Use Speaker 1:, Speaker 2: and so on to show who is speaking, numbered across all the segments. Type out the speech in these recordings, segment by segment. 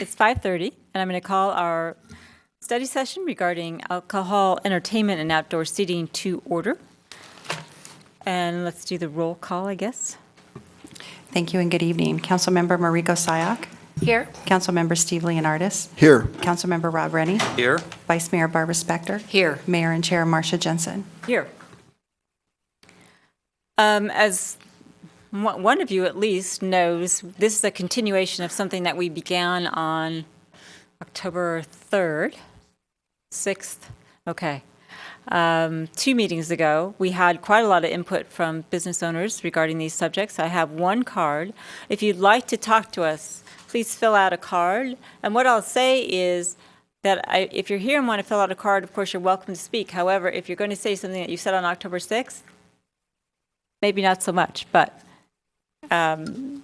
Speaker 1: It's 5:30, and I'm going to call our study session regarding alcohol, entertainment, and outdoor seating to order. And let's do the roll call, I guess.
Speaker 2: Thank you and good evening. Councilmember Mariko Sayak.
Speaker 3: Here.
Speaker 2: Councilmember Steve Leonardis.
Speaker 4: Here.
Speaker 2: Councilmember Rob Rennie.
Speaker 4: Here.
Speaker 2: Vice Mayor Barbara Spector.
Speaker 3: Here.
Speaker 2: Mayor and Chair Marcia Jensen.
Speaker 1: Here. As one of you at least knows, this is a continuation of something that we began on October 3rd, 6th, okay. 2 meetings ago, we had quite a lot of input from business owners regarding these subjects. I have one card. If you'd like to talk to us, please fill out a card. And what I'll say is that if you're here and want to fill out a card, of course, you're welcome to speak. However, if you're going to say something that you said on October 6th, maybe not so much, but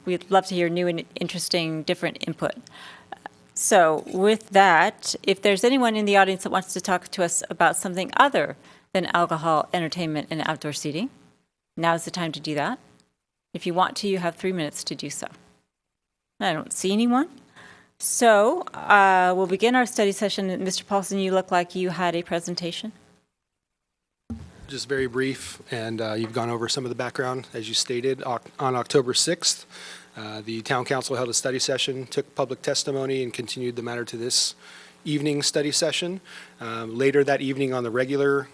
Speaker 1: we'd love to hear new and interesting, different input. So with that, if there's anyone in the audience that wants to talk to us about something other than alcohol, entertainment, and outdoor seating, now's the time to do that. If you want to, you have 3 minutes to do so. I don't see anyone. So we'll begin our study session. Mr. Paulson, you look like you had a presentation.
Speaker 4: Just very brief, and you've gone over some of the background, as you stated. On October 6th, the Town Council held a study session, took public testimony, and continued the matter to this evening study session. Later that evening on the regular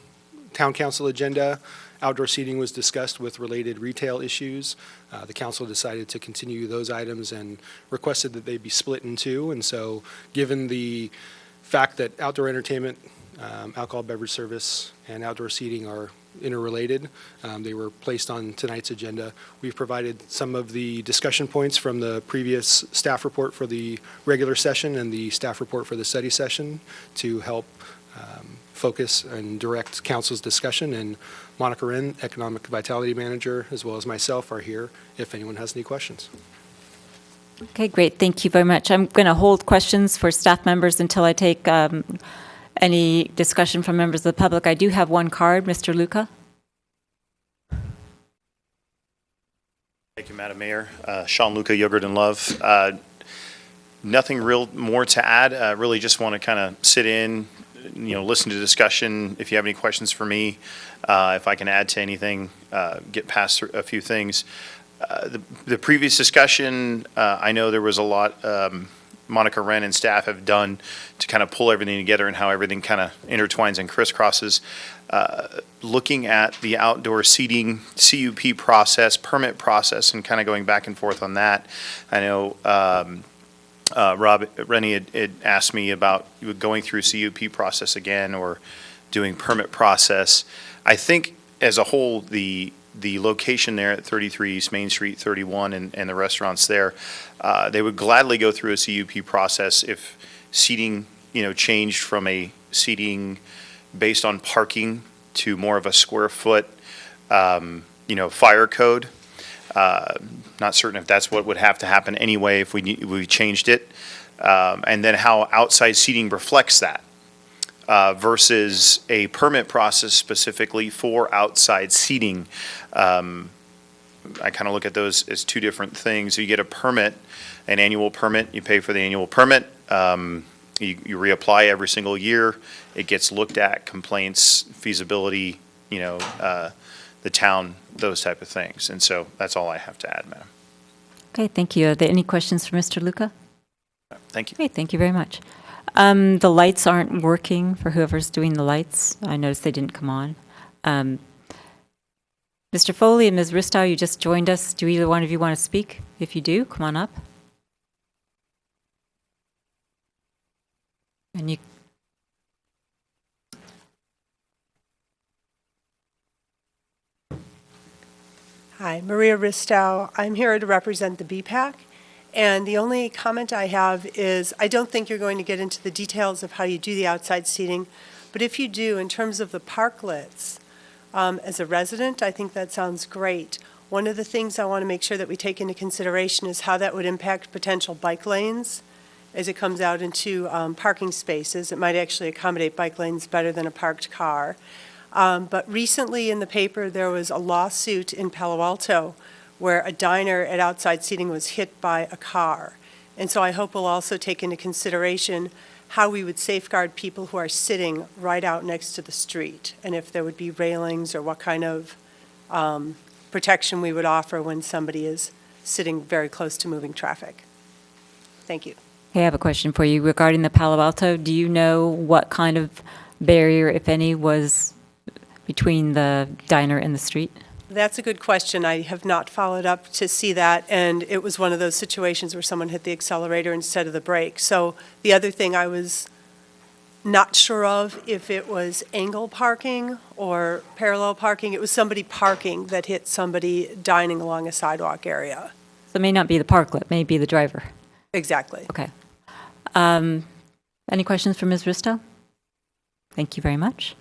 Speaker 4: Town Council agenda, outdoor seating was discussed with related retail issues. The council decided to continue those items and requested that they be split in two. And so given the fact that outdoor entertainment, alcohol beverage service, and outdoor seating are interrelated, they were placed on tonight's agenda. We've provided some of the discussion points from the previous staff report for the regular session and the staff report for the study session to help focus and direct council's discussion. And Monica Wren, Economic Vitality Manager, as well as myself, are here if anyone has any questions.
Speaker 1: Okay, great. Thank you very much. I'm going to hold questions for staff members until I take any discussion from members of the public. I do have one card. Mr. Luca.
Speaker 5: Thank you, Madam Mayor. Sean Luca, Yogurt and Love. Nothing real more to add. Really just want to kind of sit in, listen to the discussion. If you have any questions for me, if I can add to anything, get past a few things. The previous discussion, I know there was a lot Monica Wren and staff have done to kind of pull everything together and how everything kind of intertwines and crisscrosses. Looking at the outdoor seating CUP process, permit process, and kind of going back and forth on that. I know Rob Rennie had asked me about going through CUP process again or doing permit process. I think as a whole, the location there at 33 East Main Street, 31, and the restaurants there, they would gladly go through a CUP process if seating, changed from a seating based on parking to more of a square foot, fire code. Not certain if that's what would have to happen anyway if we changed it. And then how outside seating reflects that. Versus a permit process specifically for outside seating. I kind of look at those as two different things. You get a permit, an annual permit, you pay for the annual permit, you reapply every single year, it gets looked at, complaints, feasibility, the town, those type of things. And so that's all I have to add, Madam.
Speaker 1: Okay, thank you. Are there any questions for Mr. Luca?
Speaker 5: Thank you.
Speaker 1: Okay, thank you very much. The lights aren't working for whoever's doing the lights. I noticed they didn't come on. Mr. Foley and Ms. Ristow, you just joined us. Do either one of you want to speak? If you do, come on up. And you.
Speaker 6: Hi, Maria Ristow. I'm here to represent the BPAC. And the only comment I have is I don't think you're going to get into the details of how you do the outside seating, but if you do, in terms of the parklets, as a resident, I think that sounds great. One of the things I want to make sure that we take into consideration is how that would impact potential bike lanes as it comes out into parking spaces. It might actually accommodate bike lanes better than a parked car. But recently in the paper, there was a lawsuit in Palo Alto where a diner at outside seating was hit by a car. And so I hope we'll also take into consideration how we would safeguard people who are sitting right out next to the street, and if there would be railings or what kind of protection we would offer when somebody is sitting very close to moving traffic. Thank you.
Speaker 1: Hey, I have a question for you regarding the Palo Alto. Do you know what kind of barrier, if any, was between the diner and the street?
Speaker 6: That's a good question. I have not followed up to see that, and it was one of those situations where someone hit the accelerator instead of the brake. So the other thing I was not sure of, if it was angle parking or parallel parking. It was somebody parking that hit somebody dining along a sidewalk area.
Speaker 1: So it may not be the parklet, it may be the driver.
Speaker 6: Exactly.
Speaker 1: Okay. Any questions for Ms. Risto? Thank you very much.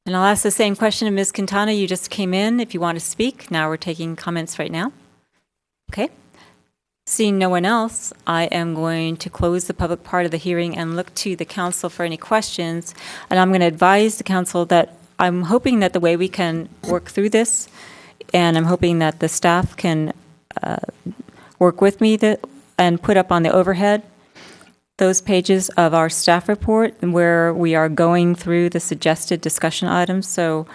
Speaker 1: And I'll ask the same question to Ms. Quintana. You just came in. If you want to speak, now we're taking comments right now. Okay. Seeing no one else, I am going to close the public part of the hearing and look to the council for any questions. And I'm going to advise the council that I'm hoping that the way we can work through this, and I'm hoping that the staff can work with me and put up on the overhead those pages of our staff report where we are going through the suggested discussion items. So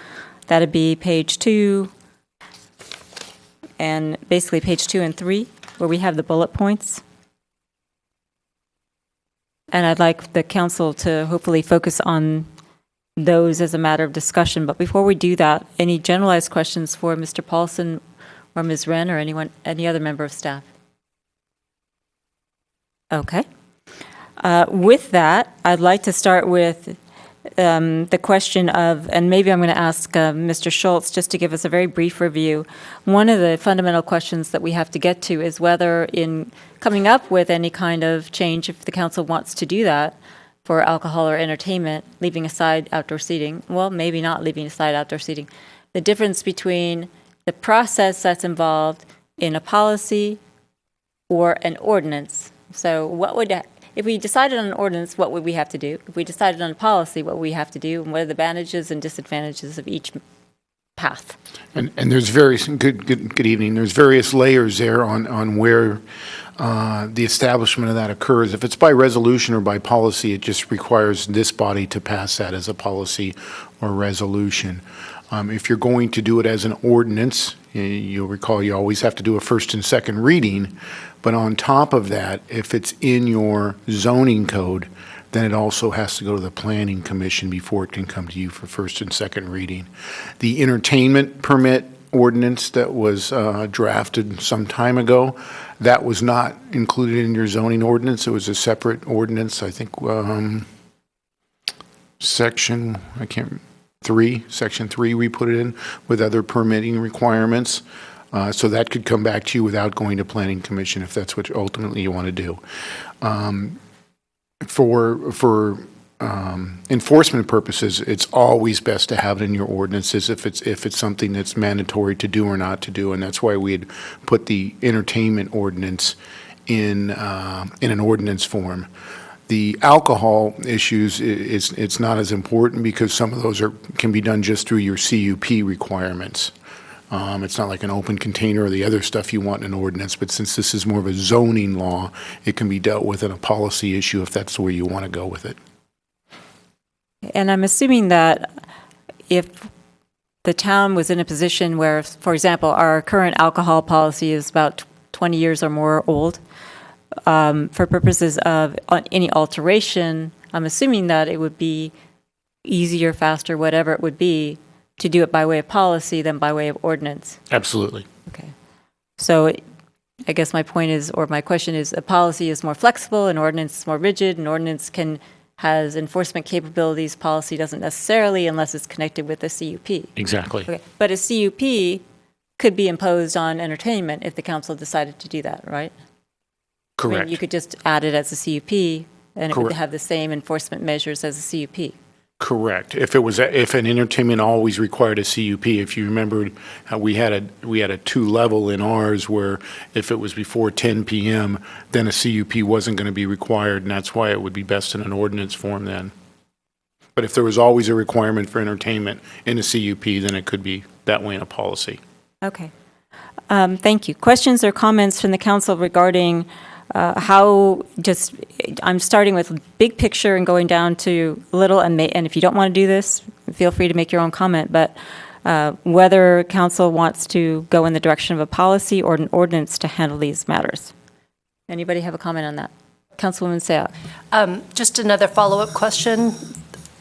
Speaker 1: that'd be page 2 and basically page 2 and 3, where we have the bullet points. And I'd like the council to hopefully focus on those as a matter of discussion. But before we do that, any generalized questions for Mr. Paulson or Ms. Wren or any other member of staff? Okay. With that, I'd like to start with the question of, and maybe I'm going to ask Mr. Schultz just to give us a very brief review. One of the fundamental questions that we have to get to is whether in coming up with any kind of change, if the council wants to do that for alcohol or entertainment, leaving aside outdoor seating, well, maybe not leaving aside outdoor seating, the difference between the process that's involved in a policy or an ordinance. So what would, if we decided on an ordinance, what would we have to do? If we decided on a policy, what would we have to do? And what are the advantages and disadvantages of each path?
Speaker 3: And there's various, good evening, there's various layers there on where the establishment of that occurs. If it's by resolution or by policy, it just requires this body to pass that as a policy or resolution. If you're going to do it as an ordinance, you'll recall you always have to do a first and second reading, but on top of that, if it's in your zoning code, then it also has to go to the Planning Commission before it can come to you for first and second reading. The entertainment permit ordinance that was drafted some time ago, that was not included in your zoning ordinance. It was a separate ordinance, I think, section 3, we put it in with other permitting requirements. So that could come back to you without going to Planning Commission if that's what ultimately you want to do. For enforcement purposes, it's always best to have it in your ordinances if it's something that's mandatory to do or not to do, and that's why we had put the entertainment ordinance in an ordinance form. The alcohol issues, it's not as important because some of those can be done just through your CUP requirements. It's not like an open container or the other stuff you want in an ordinance, but since this is more of a zoning law, it can be dealt with in a policy issue if that's where you want to go with it.
Speaker 1: And I'm assuming that if the town was in a position where, for example, our current alcohol policy is about 20 years or more old, for purposes of any alteration, I'm assuming that it would be easier, faster, whatever it would be, to do it by way of policy than by way of ordinance.
Speaker 3: Absolutely.
Speaker 1: Okay. So I guess my point is, or my question is, a policy is more flexible, an ordinance is more rigid, an ordinance has enforcement capabilities, policy doesn't necessarily unless it's connected with a CUP.
Speaker 3: Exactly.
Speaker 1: Okay. But a CUP could be imposed on entertainment if the council decided to do that, right?
Speaker 3: Correct.
Speaker 1: I mean, you could just add it as a CUP, and it would
Speaker 3: Correct.
Speaker 1: have the same enforcement measures as a CUP.
Speaker 3: Correct. If an entertainment always required a CUP, if you remembered how we had a 2-level in ours where if it was before 10 p.m., then a CUP wasn't going to be required, and that's why it would be best in an ordinance form then. But if there was always a requirement for entertainment in a CUP, then it could be that way in a policy.
Speaker 1: Okay. Thank you. Questions or comments from the council regarding I'm starting with big picture and going down to little, and if you don't want to do this, feel free to make your own comment, but whether council wants to go in the direction of a policy or an ordinance to handle these matters. Anybody have a comment on that? Councilwoman Seah.
Speaker 7: Just another follow-up question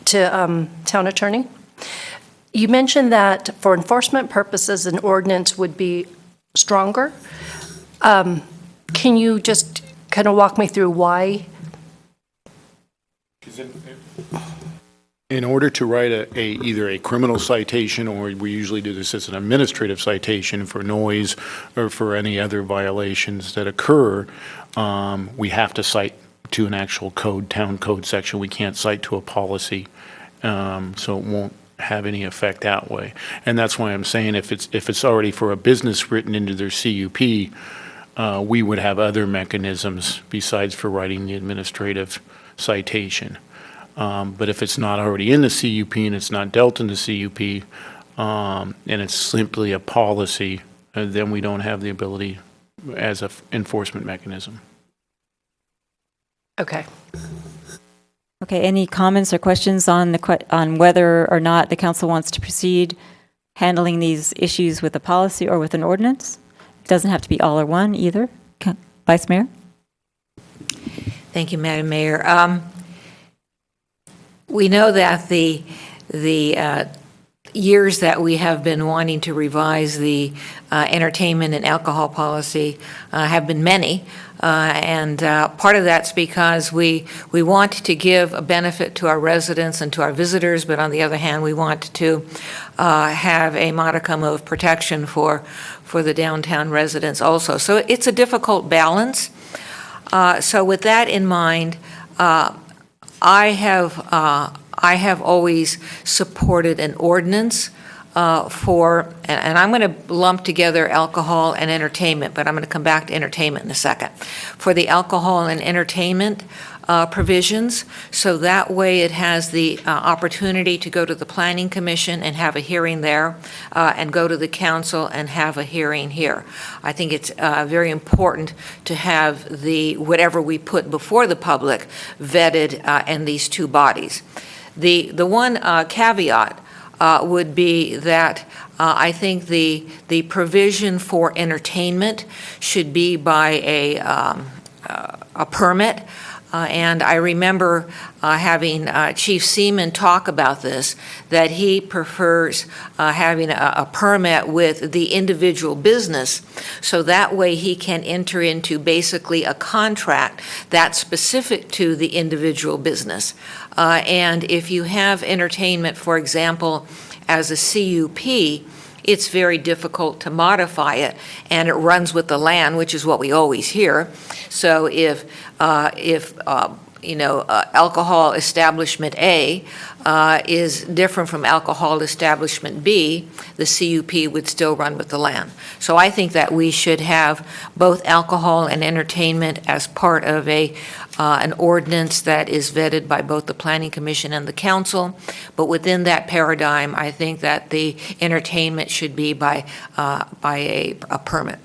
Speaker 7: to Town Attorney. You mentioned that for enforcement purposes, an ordinance would be stronger. Can you just kind of walk me through why?
Speaker 3: In order to write either a criminal citation, or we usually do this as an administrative citation for noise or for any other violations that occur, we have to cite to an actual code, town code section. We can't cite to a policy, so it won't have any effect that way. And that's why I'm saying if it's already for a business written into their CUP, we would have other mechanisms besides for writing the administrative citation. But if it's not already in the CUP and it's not dealt in the CUP, and it's simply a policy, then we don't have the ability as an enforcement mechanism.
Speaker 7: Okay.
Speaker 1: Okay, any comments or questions on on whether or not the council wants to proceed handling these issues with a policy or with an ordinance? It doesn't have to be all or one either. Vice Mayor?
Speaker 8: Thank you, Madam Mayor. We know that the years that we have been wanting to revise the entertainment and alcohol policy have been many. And part of that's because we want to give a benefit to our residents and to our visitors, but on the other hand, we want to have a modicum of protection for the downtown residents also. So it's a difficult balance. So with that in mind, I have always supported an ordinance and I'm going to lump together alcohol and entertainment, but I'm going to come back to entertainment in a second. For the alcohol and entertainment provisions, so that way it has the opportunity to go to the Planning Commission and have a hearing there, and go to the council and have a hearing here. I think it's very important to have whatever we put before the public vetted in these two bodies. The one caveat would be that I think the provision for entertainment should be by a permit. And I remember having Chief Seaman talk about this, that he prefers having a permit with the individual business, so that way he can enter into basically a contract that's specific to the individual business. And if you have entertainment, for example, as a CUP, it's very difficult to modify it, and it runs with the land, which is what we always hear. So if alcohol establishment A is different from alcohol establishment B, the CUP would still run with the land. So I think that we should have both alcohol and entertainment as part of an ordinance that is vetted by both the Planning Commission and the Council. But within that paradigm, I think that the entertainment should be by a permit.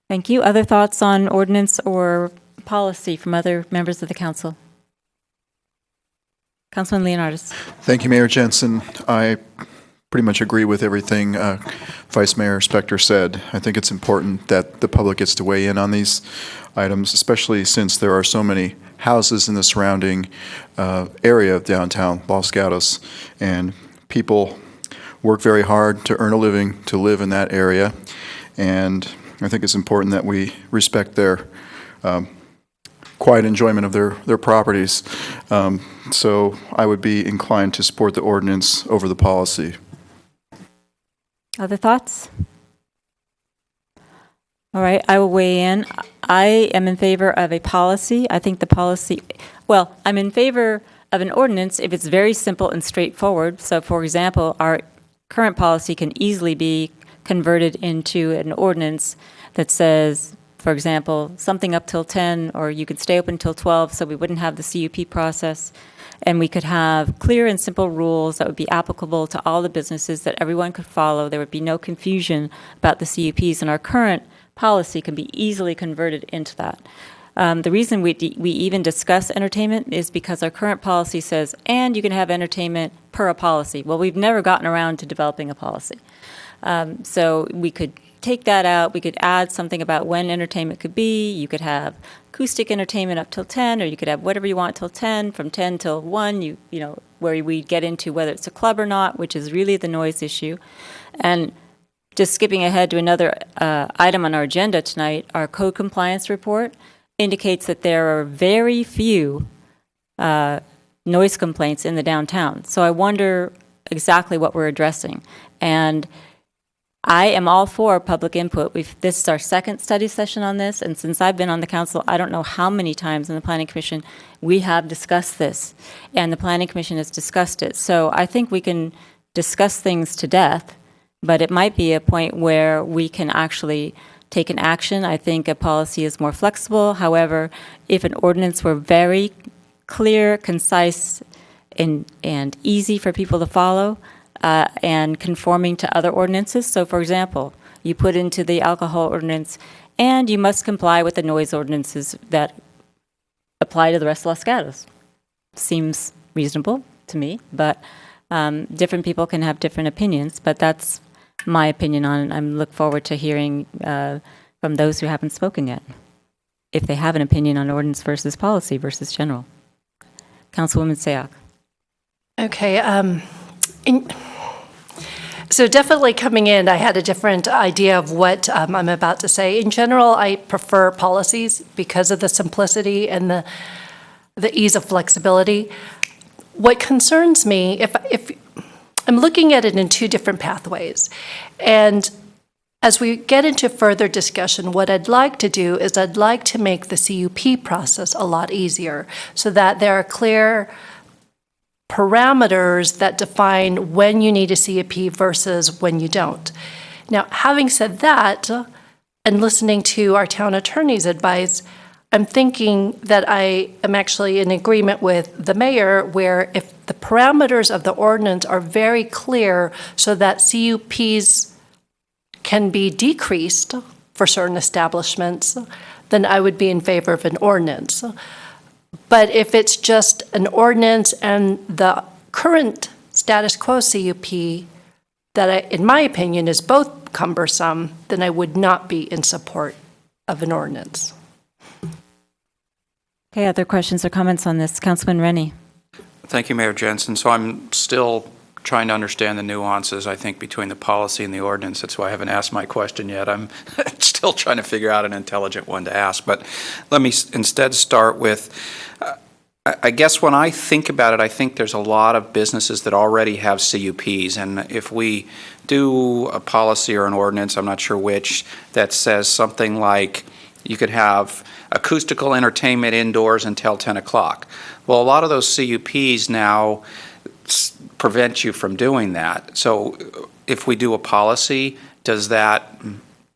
Speaker 1: Thank you. Other thoughts on ordinance or policy from other members of the council? Councilman Leonardis.
Speaker 9: Thank you, Mayor Jensen. I pretty much agree with everything Vice Mayor Spector said. I think it's important that the public gets to weigh in on these items, especially since there are so many houses in the surrounding area of downtown Los Gatos, and people work very hard to earn a living to live in that area, and I think it's important that we respect their quiet enjoyment of their properties. So I would be inclined to support the ordinance over the policy.
Speaker 1: Other thoughts? All right, I will weigh in. I am in favor of a policy. I think the policy, well, I'm in favor of an ordinance if it's very simple and straightforward. So, for example, our current policy can easily be converted into an ordinance that says, for example, something up till 10, or you could stay open till 12, so we wouldn't have the CUP process. And we could have clear and simple rules that would be applicable to all the businesses that everyone could follow. There would be no confusion about the CUPs. And our current policy can be easily converted into that. The reason we even discuss entertainment is because our current policy says, and you can have entertainment per a policy. Well, we've never gotten around to developing a policy. So we could take that out. We could add something about when entertainment could be. You could have acoustic entertainment up till 10, or you could have whatever you want till 10, from 10 till 1, you know, where we get into whether it's a club or not, which is really the noise issue. And just skipping ahead to another item on our agenda tonight, our code compliance report indicates that there are very few noise complaints in the downtown. So I wonder exactly what we're addressing. And I am all for public input. This is our second study session on this, and since I've been on the council, I don't know how many times in the Planning Commission we have discussed this, and the Planning Commission has discussed it. So I think we can discuss things to death, but it might be a point where we can actually take an action. I think a policy is more flexible. However, if an ordinance were very clear, concise, and easy for people to follow, and conforming to other ordinances. So, for example, you put into the alcohol ordinance, and you must comply with the noise ordinances that apply to the rest of Los Gatos. Seems reasonable to me, but different people can have different opinions, but that's my opinion on it. I look forward to hearing from those who haven't spoken yet, if they have an opinion on ordinance versus policy versus general. Councilwoman Sayoc.
Speaker 7: Okay. So definitely coming in, I had a different idea of what I'm about to say. In general, I prefer policies because of the simplicity and the ease of flexibility. What concerns me, if I'm looking at it in two different pathways, and as we get into further discussion, what I'd like to do is I'd like to make the CUP process a lot easier so that there are clear parameters that define when you need a CUP versus when you don't. Now, having said that, and listening to our town attorney's advice, I'm thinking that I am actually in agreement with the mayor, where if the parameters of the ordinance are very clear so that CUPs can be decreased for certain establishments, then I would be in favor of an ordinance. But if it's just an ordinance and the current status quo CUP, that in my opinion is both cumbersome, then I would not be in support of an ordinance.
Speaker 1: Okay, other questions or comments on this? Councilman Rennie.
Speaker 10: Thank you, Mayor Jensen. So I'm still trying to understand the nuances, I think, between the policy and the ordinance. That's why I haven't asked my question yet. I'm still trying to figure out an intelligent one to ask. But let me instead start with, I guess when I think about it, I think there's a lot of businesses that already have CUPs. And if we do a policy or an ordinance, I'm not sure which, that says something like you could have acoustical entertainment indoors until 10 o'clock. Well, a lot of those CUPs now prevent you from doing that. So if we do a policy, does that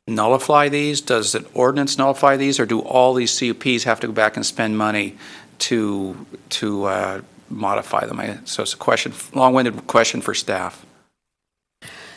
Speaker 10: nullify these? Does an ordinance nullify these? Or do all these CUPs have to go back and spend money to modify them? So it's a question, long-winded question for staff.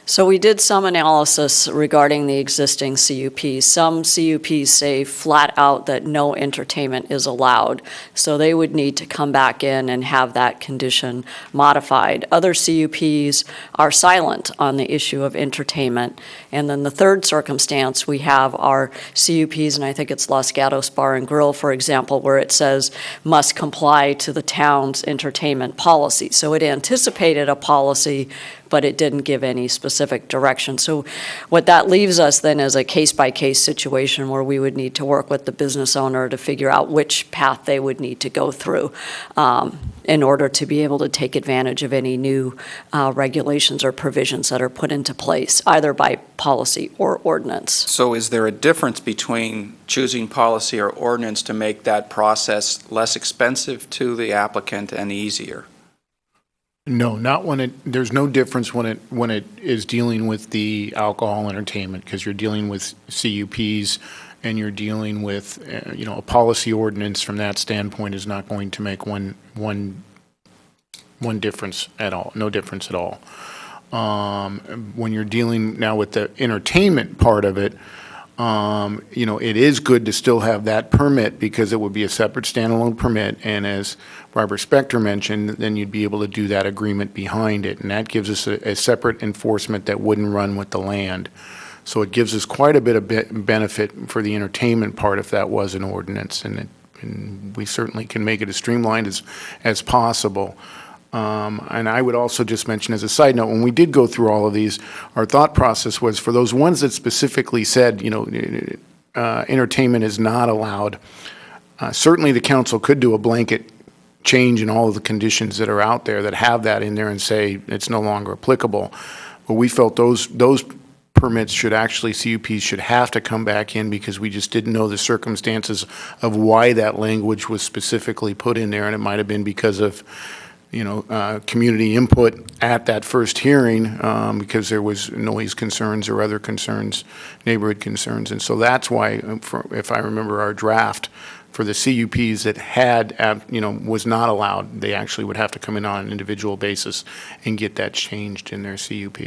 Speaker 11: So we did some analysis regarding the existing CUPs. Some CUPs say flat out that no entertainment is allowed, so they would need to come back in and have that condition modified. Other CUPs are silent on the issue of entertainment. And then the third circumstance, we have our CUPs, and I think it's Los Gatos Bar and Grill, for example, where it says must comply to the town's entertainment policy. So it anticipated a policy, but it didn't give any specific direction. So what that leaves us then is a case-by-case situation where we would need to work with the business owner to figure out which path they would need to go through in order to be able to take advantage of any new regulations or provisions that are put into place, either by policy or ordinance.
Speaker 10: So is there a difference between choosing policy or ordinance to make that process less expensive to the applicant and easier?
Speaker 3: No, not when there's no difference when it is dealing with the alcohol entertainment, because you're dealing with CUPs and you're dealing with, a policy ordinance from that standpoint is not going to make one difference at all, no difference at all. When you're dealing now with the entertainment part of it, It is good to still have that permit because it would be a separate standalone permit. And as Barbara Spector mentioned, then you'd be able to do that agreement behind it. And that gives us a separate enforcement that wouldn't run with the land. So it gives us quite a bit of benefit for the entertainment part if that was an ordinance. And we certainly can make it as streamlined as possible. And I would also just mention as a side note, when we did go through all of these, our thought process was for those ones that specifically said, entertainment is not allowed, certainly the council could do a blanket change in all of the conditions that are out there that have that in there and say it's no longer applicable. But we felt those permits should actually, CUPs should have to come back in because we just didn't know the circumstances of why that language was specifically put in there. And it might have been because of community input at that first hearing because there was noise concerns or other concerns, neighborhood concerns. And so that's why, if I remember our draft, for the CUPs that had, was not allowed, they actually would have to come in on an individual basis and get that changed in their CUP.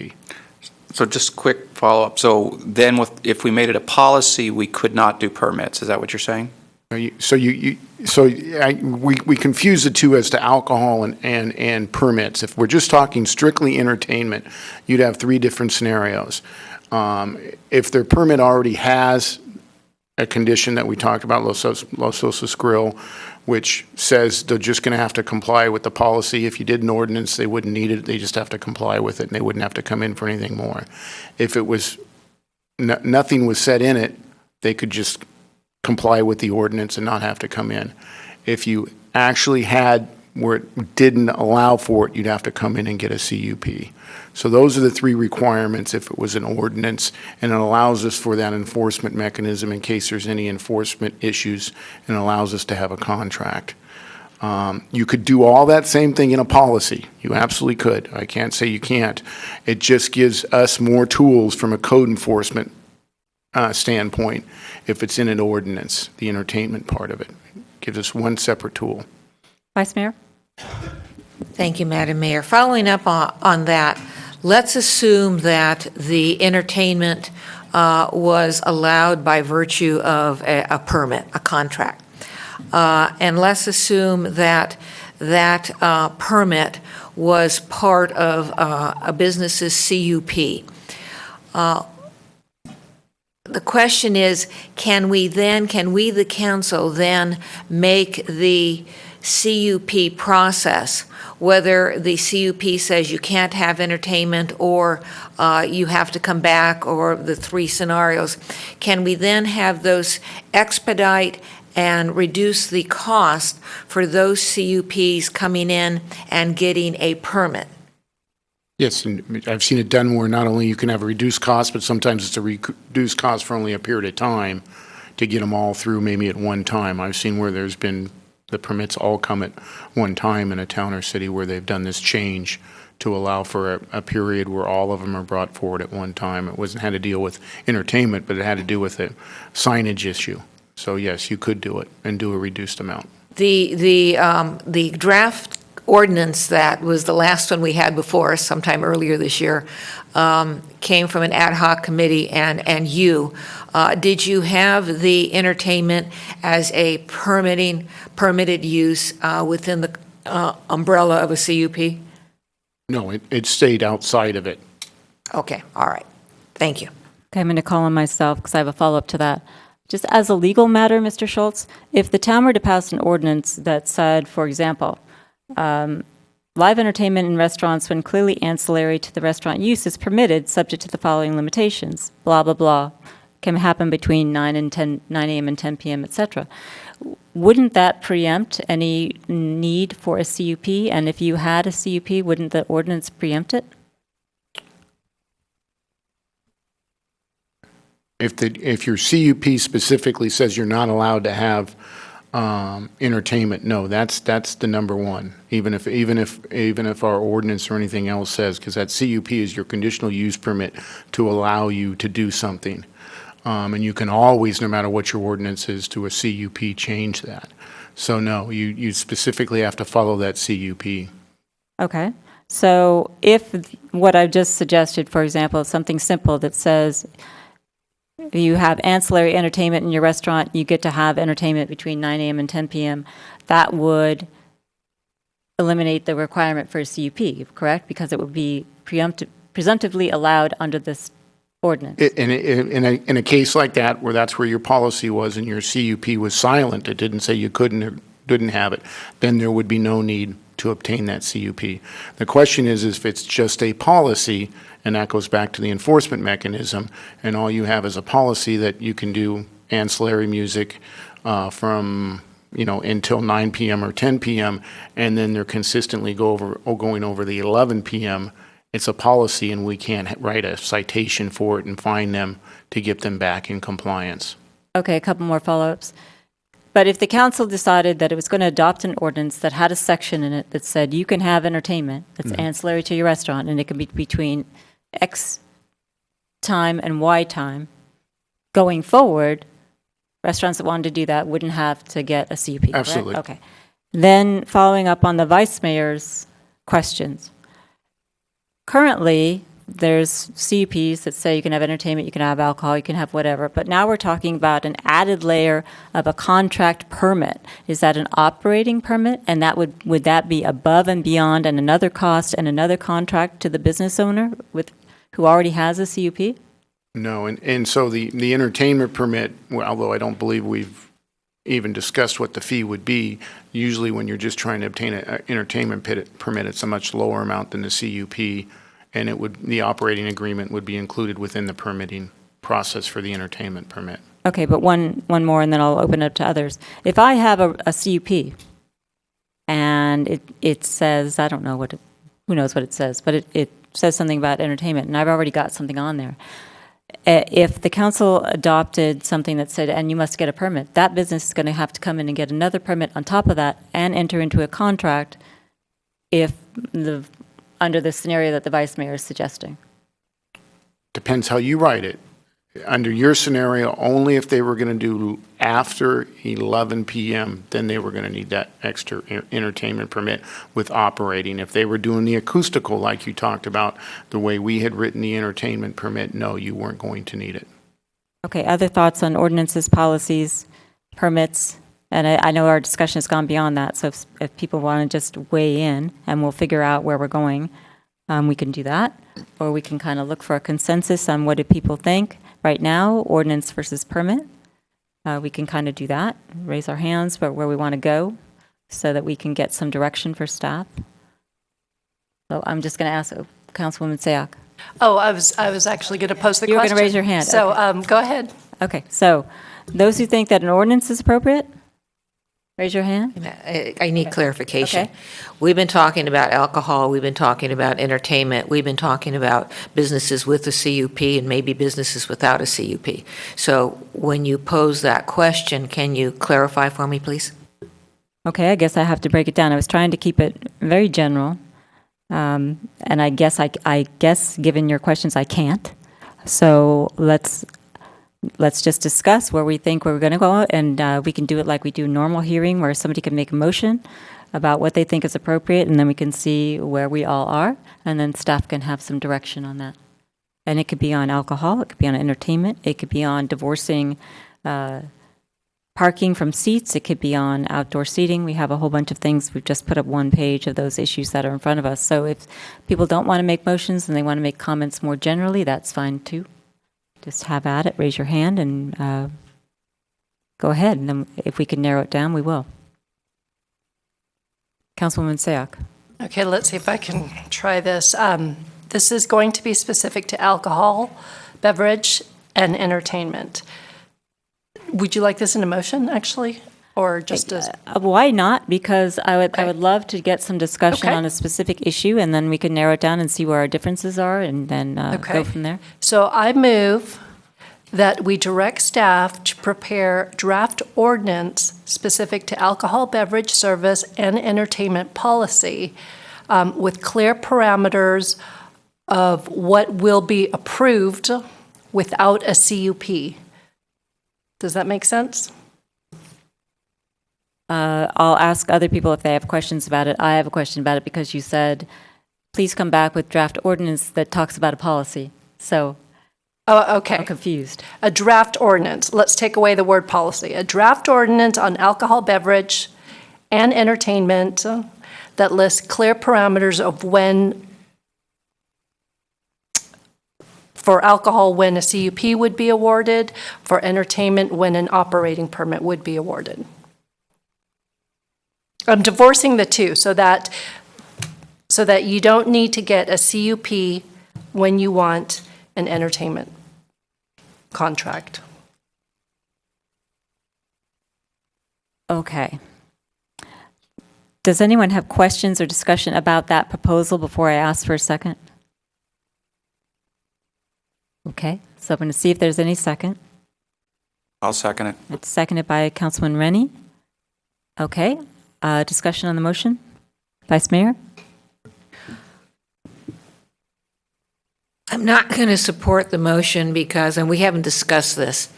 Speaker 10: So just quick follow-up. So then if we made it a policy, we could not do permits. Is that what you're saying?
Speaker 3: We confuse the two as to alcohol and permits. If we're just talking strictly entertainment, you'd have three different scenarios. If their permit already has a condition that we talked about, Los Osos Grill, which says they're just going to have to comply with the policy. If you did an ordinance, they wouldn't need it. They just have to comply with it, and they wouldn't have to come in for anything more. If it was nothing was said in it, they could just comply with the ordinance and not have to come in. If you actually had where it didn't allow for it, you'd have to come in and get a CUP. So those are the three requirements if it was an ordinance, and it allows us for that enforcement mechanism in case there's any enforcement issues, and allows us to have a contract. You could do all that same thing in a policy. You absolutely could. I can't say you can't. It just gives us more tools from a code enforcement standpoint if it's in an ordinance, the entertainment part of it. Gives us one separate tool.
Speaker 1: Vice Mayor?
Speaker 8: Thank you, Madam Mayor. Following up on that, let's assume that the entertainment was allowed by virtue of a permit, a contract. And let's assume that that permit was part of a business's CUP. The question is, can we, the council, then make the CUP process, whether the CUP says you can't have entertainment or you have to come back, or the three scenarios, can we then have those expedite and reduce the cost for those CUPs coming in and getting a permit?
Speaker 3: Yes, and I've seen it done where not only you can have a reduced cost, but sometimes it's a reduced cost for only a period of time to get them all through maybe at one time. I've seen where there's been the permits all come at one time in a town or city where they've done this change to allow for a period where all of them are brought forward at one time. It wasn't had to deal with entertainment, but it had to do with a signage issue. So yes, you could do it and do a reduced amount.
Speaker 8: The draft ordinance that was the last one we had before us sometime earlier this year came from an ad hoc committee and you. Did you have the entertainment as a permitted use within the umbrella of a CUP?
Speaker 3: No, it stayed outside of it.
Speaker 8: Okay, all right. Thank you.
Speaker 1: Okay, I'm going to call on myself because I have a follow-up to that. Just as a legal matter, Mr. Schultz, if the town were to pass an ordinance that said, for example, live entertainment in restaurants when clearly ancillary to the restaurant use is permitted subject to the following limitations, blah, blah, blah, can happen between 9 a.m. and 10 p.m., etc. Wouldn't that preempt any need for a CUP? And if you had a CUP, wouldn't the ordinance preempt it?
Speaker 3: If your CUP specifically says you're not allowed to have entertainment, no, that's the number one. Even if our ordinance or anything else says, because that CUP is your conditional use permit to allow you to do something, and you can always, no matter what your ordinance is, to a CUP change that. So no, you specifically have to follow that CUP.
Speaker 1: Okay. So if what I've just suggested, for example, is something simple that says you have ancillary entertainment in your restaurant, you get to have entertainment between 9 a.m. and 10 p.m., that would eliminate the requirement for a CUP, correct? Because it would be presumptively allowed under this ordinance.
Speaker 3: In a case like that, where that's where your policy was and your CUP was silent, it didn't say you couldn't or didn't have it, then there would be no need to obtain that CUP. The question is if it's just a policy, and that goes back to the enforcement mechanism, and all you have is a policy that you can do ancillary music from, until 9 p.m. or 10 p.m., and then they're consistently going over the 11 p.m., it's a policy, and we can't write a citation for it and fine them to get them back in compliance.
Speaker 1: Okay, a couple more follow-ups. But if the council decided that it was going to adopt an ordinance that had a section in it that said you can have entertainment that's ancillary to your restaurant, and it can be between X time and Y time, going forward, restaurants that wanted to do that wouldn't have to get a CUP, correct?
Speaker 3: Absolutely.
Speaker 1: Okay. Then following up on the vice mayor's questions. Currently, there's CUPs that say you can have entertainment, you can have alcohol, you can have whatever, but now we're talking about an added layer of a contract permit. Is that an operating permit? And that would that be above and beyond and another cost and another contract to the business owner who already has a CUP?
Speaker 3: No, and so the entertainment permit, although I don't believe we've even discussed what the fee would be, usually when you're just trying to obtain an entertainment permit, it's a much lower amount than the CUP, and the operating agreement would be included within the permitting process for the entertainment permit.
Speaker 1: Okay, but one more, and then I'll open it up to others. If I have a CUP, and it says, I don't know who knows what it says, but it says something about entertainment, and I've already got something on there. If the council adopted something that said, and you must get a permit, that business is going to have to come in and get another permit on top of that and enter into a contract under the scenario that the vice mayor is suggesting.
Speaker 3: Depends how you write it. Under your scenario, only if they were going to do after 11 p.m., then they were going to need that extra entertainment permit with operating. If they were doing the acoustical, like you talked about, the way we had written the entertainment permit, no, you weren't going to need it.
Speaker 1: Okay, other thoughts on ordinances, policies, permits? And I know our discussion has gone beyond that, so if people want to just weigh in and we'll figure out where we're going, we can do that. Or we can kind of look for a consensus on what do people think. Right now, ordinance versus permit, we can kind of do that, raise our hands where we want to go so that we can get some direction for staff. So I'm just going to ask Councilwoman Sayak.
Speaker 7: Oh, I was actually going to pose the question.
Speaker 1: You were going to raise your hand.
Speaker 7: So
Speaker 1: okay.
Speaker 7: Go ahead.
Speaker 1: Okay, so those who think that an ordinance is appropriate, raise your hand.
Speaker 8: I need clarification.
Speaker 1: Okay.
Speaker 8: We've been talking about alcohol, we've been talking about entertainment, we've been talking about businesses with a CUP and maybe businesses without a CUP. So when you pose that question, can you clarify for me, please?
Speaker 1: Okay, I guess I have to break it down. I was trying to keep it very general, and I guess given your questions, I can't. So let's just discuss where we think we're going to go, and we can do it like we do normal hearing, where somebody can make a motion about what they think is appropriate, and then we can see where we all are, and then staff can have some direction on that. And it could be on alcohol, it could be on entertainment, it could be on divorcing parking from seats, it could be on outdoor seating. We have a whole bunch of things. We've just put up one page of those issues that are in front of us. So if people don't want to make motions and they want to make comments more generally, that's fine too. Just have at it, raise your hand, and go ahead. And then if we can narrow it down, we will. Councilwoman Sayak.
Speaker 7: Okay, let's see if I can try this. This is going to be specific to alcohol, beverage, and entertainment. Would you like this in a motion, actually, or just as?
Speaker 1: Why not? Because I would love to get some discussion
Speaker 7: Okay.
Speaker 1: on a specific issue, and then we can narrow it down and see where our differences are, and then go from there.
Speaker 7: So I move that we direct staff to prepare draft ordinance specific to alcohol, beverage service, and entertainment policy with clear parameters of what will be approved without a CUP. Does that make sense?
Speaker 1: I'll ask other people if they have questions about it. I have a question about it because you said, please come back with draft ordinance that talks about a policy. So
Speaker 7: Oh, okay.
Speaker 1: I'm confused.
Speaker 7: A draft ordinance, let's take away the word policy. A draft ordinance on alcohol beverage and entertainment that lists clear parameters of when, for alcohol, when a CUP would be awarded, for entertainment, when an operating permit would be awarded. I'm divorcing the two so that you don't need to get a CUP when you want an entertainment contract.
Speaker 1: Okay. Does anyone have questions or discussion about that proposal before I ask for a second? Okay, so I'm going to see if there's any second.
Speaker 10: I'll second it.
Speaker 1: It's seconded by Councilman Rennie. Okay, discussion on the motion? Vice Mayor?
Speaker 8: I'm not going to support the motion because, and we haven't discussed this,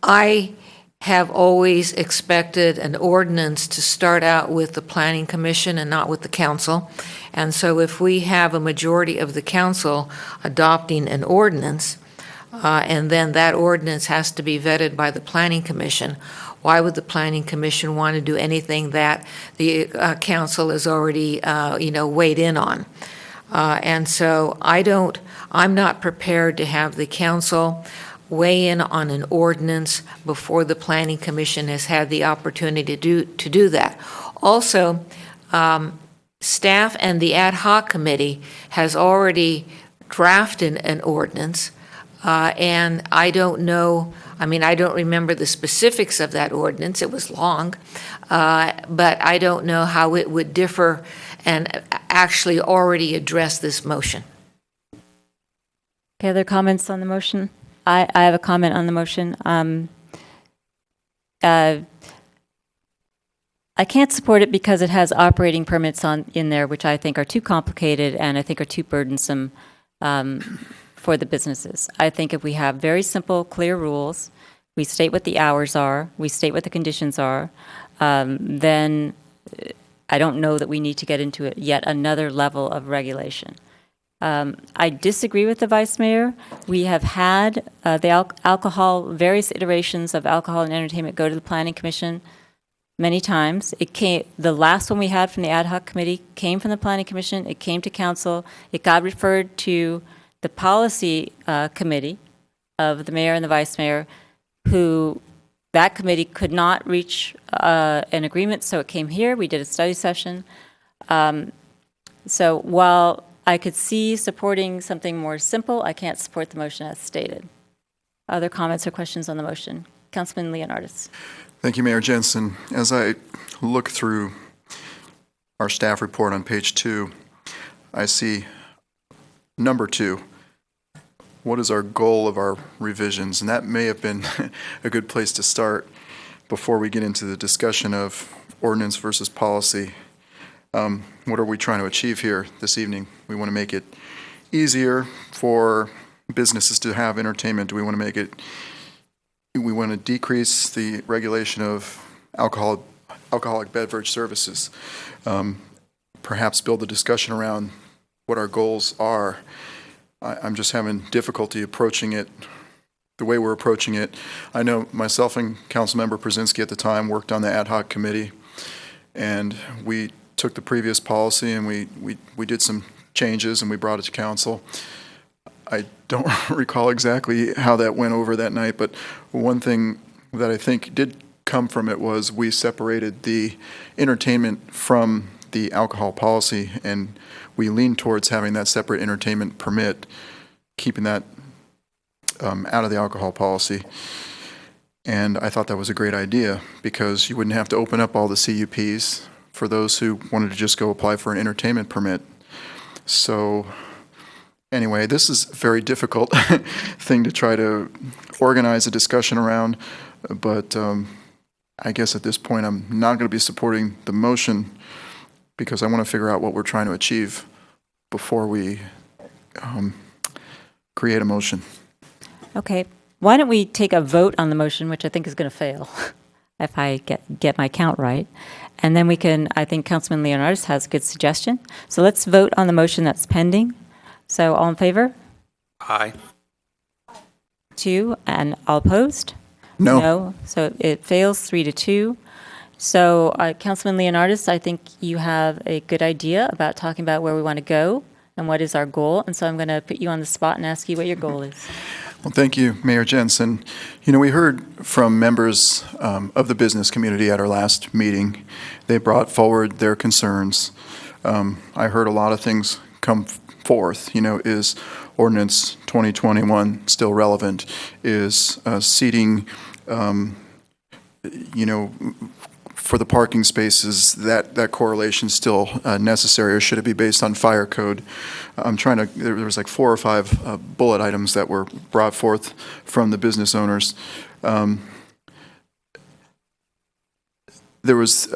Speaker 8: I have always expected an ordinance to start out with the Planning Commission and not with the council. And so if we have a majority of the council adopting an ordinance, and then that ordinance has to be vetted by the Planning Commission, why would the Planning Commission want to do anything that the council has already, weighed in on? And so I'm not prepared to have the council weigh in on an ordinance before the Planning Commission has had the opportunity to do that. Also, staff and the ad hoc committee has already drafted an ordinance, and I don't know, I don't remember the specifics of that ordinance, it was long, but I don't know how it would differ and actually already address this motion.
Speaker 1: Okay, other comments on the motion? I have a comment on the motion. I can't support it because it has operating permits in there, which I think are too complicated and I think are too burdensome for the businesses. I think if we have very simple, clear rules, we state what the hours are, we state what the conditions are, then I don't know that we need to get into it yet another level of regulation. I disagree with the Vice Mayor. We have had the various iterations of alcohol and entertainment go to the Planning Commission many times. The last one we had from the ad hoc committee came from the Planning Commission. It came to council. It got referred to the policy committee of the mayor and the vice mayor, that committee could not reach an agreement, so it came here. We did a study session. So while I could see supporting something more simple, I can't support the motion as stated. Other comments or questions on the motion? Councilman Leonardis.
Speaker 9: Thank you, Mayor Jensen. As I look through our staff report on page 2, I see number 2. What is our goal of our revisions? And that may have been a good place to start before we get into the discussion of ordinance versus policy. What are we trying to achieve here this evening? We want to make it easier for businesses to have entertainment. Do we want to we want to decrease the regulation of alcoholic beverage services? Perhaps build a discussion around what our goals are. I'm just having difficulty approaching it the way we're approaching it. I know myself and Councilmember Brzezinski at the time worked on the ad hoc committee, and we took the previous policy and we did some changes and we brought it to council. I don't recall exactly how that went over that night, but one thing that I think did come from it was we separated the entertainment from the alcohol policy, and we leaned towards having that separate entertainment permit, keeping that out of the alcohol policy. And I thought that was a great idea because you wouldn't have to open up all the CUPs for those who wanted to just go apply for an entertainment permit. So anyway, this is a very difficult thing to try to organize a discussion around, but I guess at this point I'm not going to be supporting the motion because I want to figure out what we're trying to achieve before we create a motion.
Speaker 1: Okay, why don't we take a vote on the motion, which I think is going to fail if I get my count right. And then we can, I think Councilman Leonardis has a good suggestion. So let's vote on the motion that's pending. So all in favor?
Speaker 10: Aye.
Speaker 1: 2, and all opposed?
Speaker 9: No.
Speaker 1: No, so it fails 3-2. So Councilman Leonardis, I think you have a good idea about talking about where we want to go and what is our goal, and so I'm going to put you on the spot and ask you what your goal is.
Speaker 9: Well, thank you, Mayor Jensen. You know, we heard from members of the business community at our last meeting. They brought forward their concerns. I heard a lot of things come forth. You know, is ordinance 2021 still relevant? Is seating, you know, for the parking spaces, that correlation still necessary, or should it be based on fire code? I'm trying to, there was like 4 or 5 bullet items that were brought forth from the business owners. There was,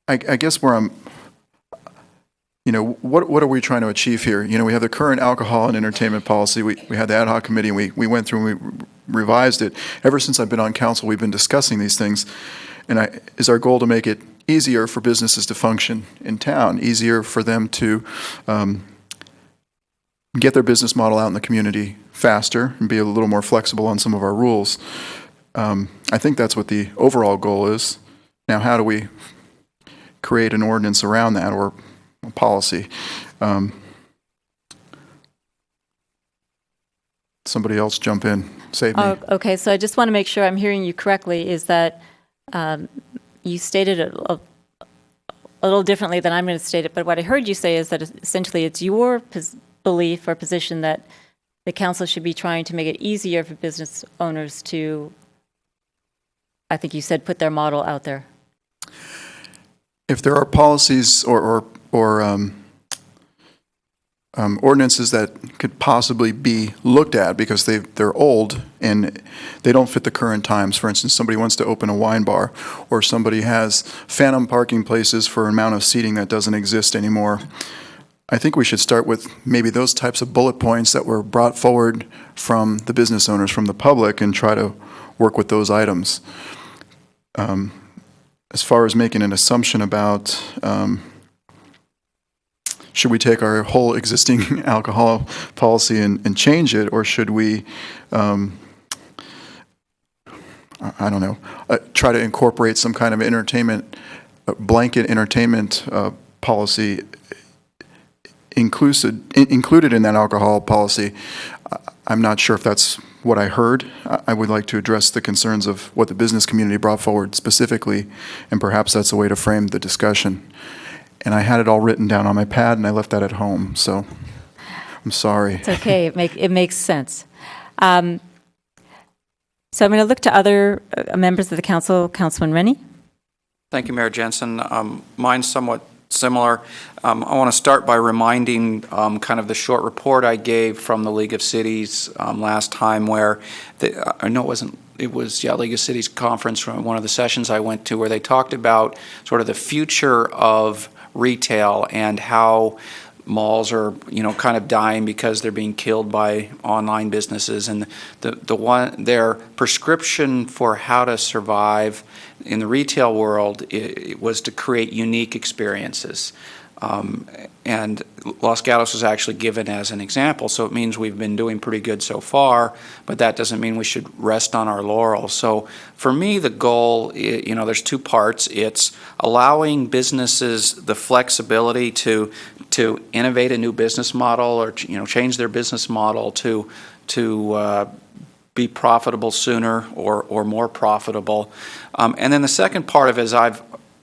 Speaker 9: I guess where I'm, you know, what are we trying to achieve here? You know, we have the current alcohol and entertainment policy. We had the ad hoc committee, and we went through and we revised it. Ever since I've been on council, we've been discussing these things. And is our goal to make it easier for businesses to function in town, easier for them to get their business model out in the community faster and be a little more flexible on some of our rules. I think that's what the overall goal is. Now, how do we create an ordinance around that, or a policy? Somebody else jump in, save me.
Speaker 1: Okay, so I just want to make sure I'm hearing you correctly, is that you stated it a little differently than I'm going to state it, but what I heard you say is that essentially it's your belief or position that the council should be trying to make it easier for business owners to, I think you said, put their model out there.
Speaker 9: If there are policies or ordinances that could possibly be looked at because they're old and they don't fit the current times. For instance, somebody wants to open a wine bar, or somebody has phantom parking places for an amount of seating that doesn't exist anymore. I think we should start with maybe those types of bullet points that were brought forward from the business owners, from the public, and try to work with those items. As far as making an assumption about should we take our whole existing alcohol policy and change it, or should we, I don't know, try to incorporate some kind of entertainment, blanket entertainment policy included in that alcohol policy? I'm not sure if that's what I heard. I would like to address the concerns of what the business community brought forward specifically, and perhaps that's a way to frame the discussion. And I had it all written down on my pad, and I left that at home, so I'm sorry.
Speaker 1: It's okay. It makes sense. So I'm going to look to other members of the council. Councilman Rennie?
Speaker 10: Thank you, Mayor Jensen. Mine's somewhat similar. I want to start by reminding kind of the short report I gave from the League of Cities last time, where I know it was League of Cities conference from one of the sessions I went to, where they talked about sort of the future of retail and how malls are, kind of dying because they're being killed by online businesses, and their prescription for how to survive in the retail world it was to create unique experiences. And Los Gatos was actually given as an example, so it means we've been doing pretty good so far, but that doesn't mean we should rest on our laurels. So for me, the goal, there's 2 parts. It's allowing businesses the flexibility to innovate a new business model, or change their business model to be profitable sooner or more profitable. And then the second part of it is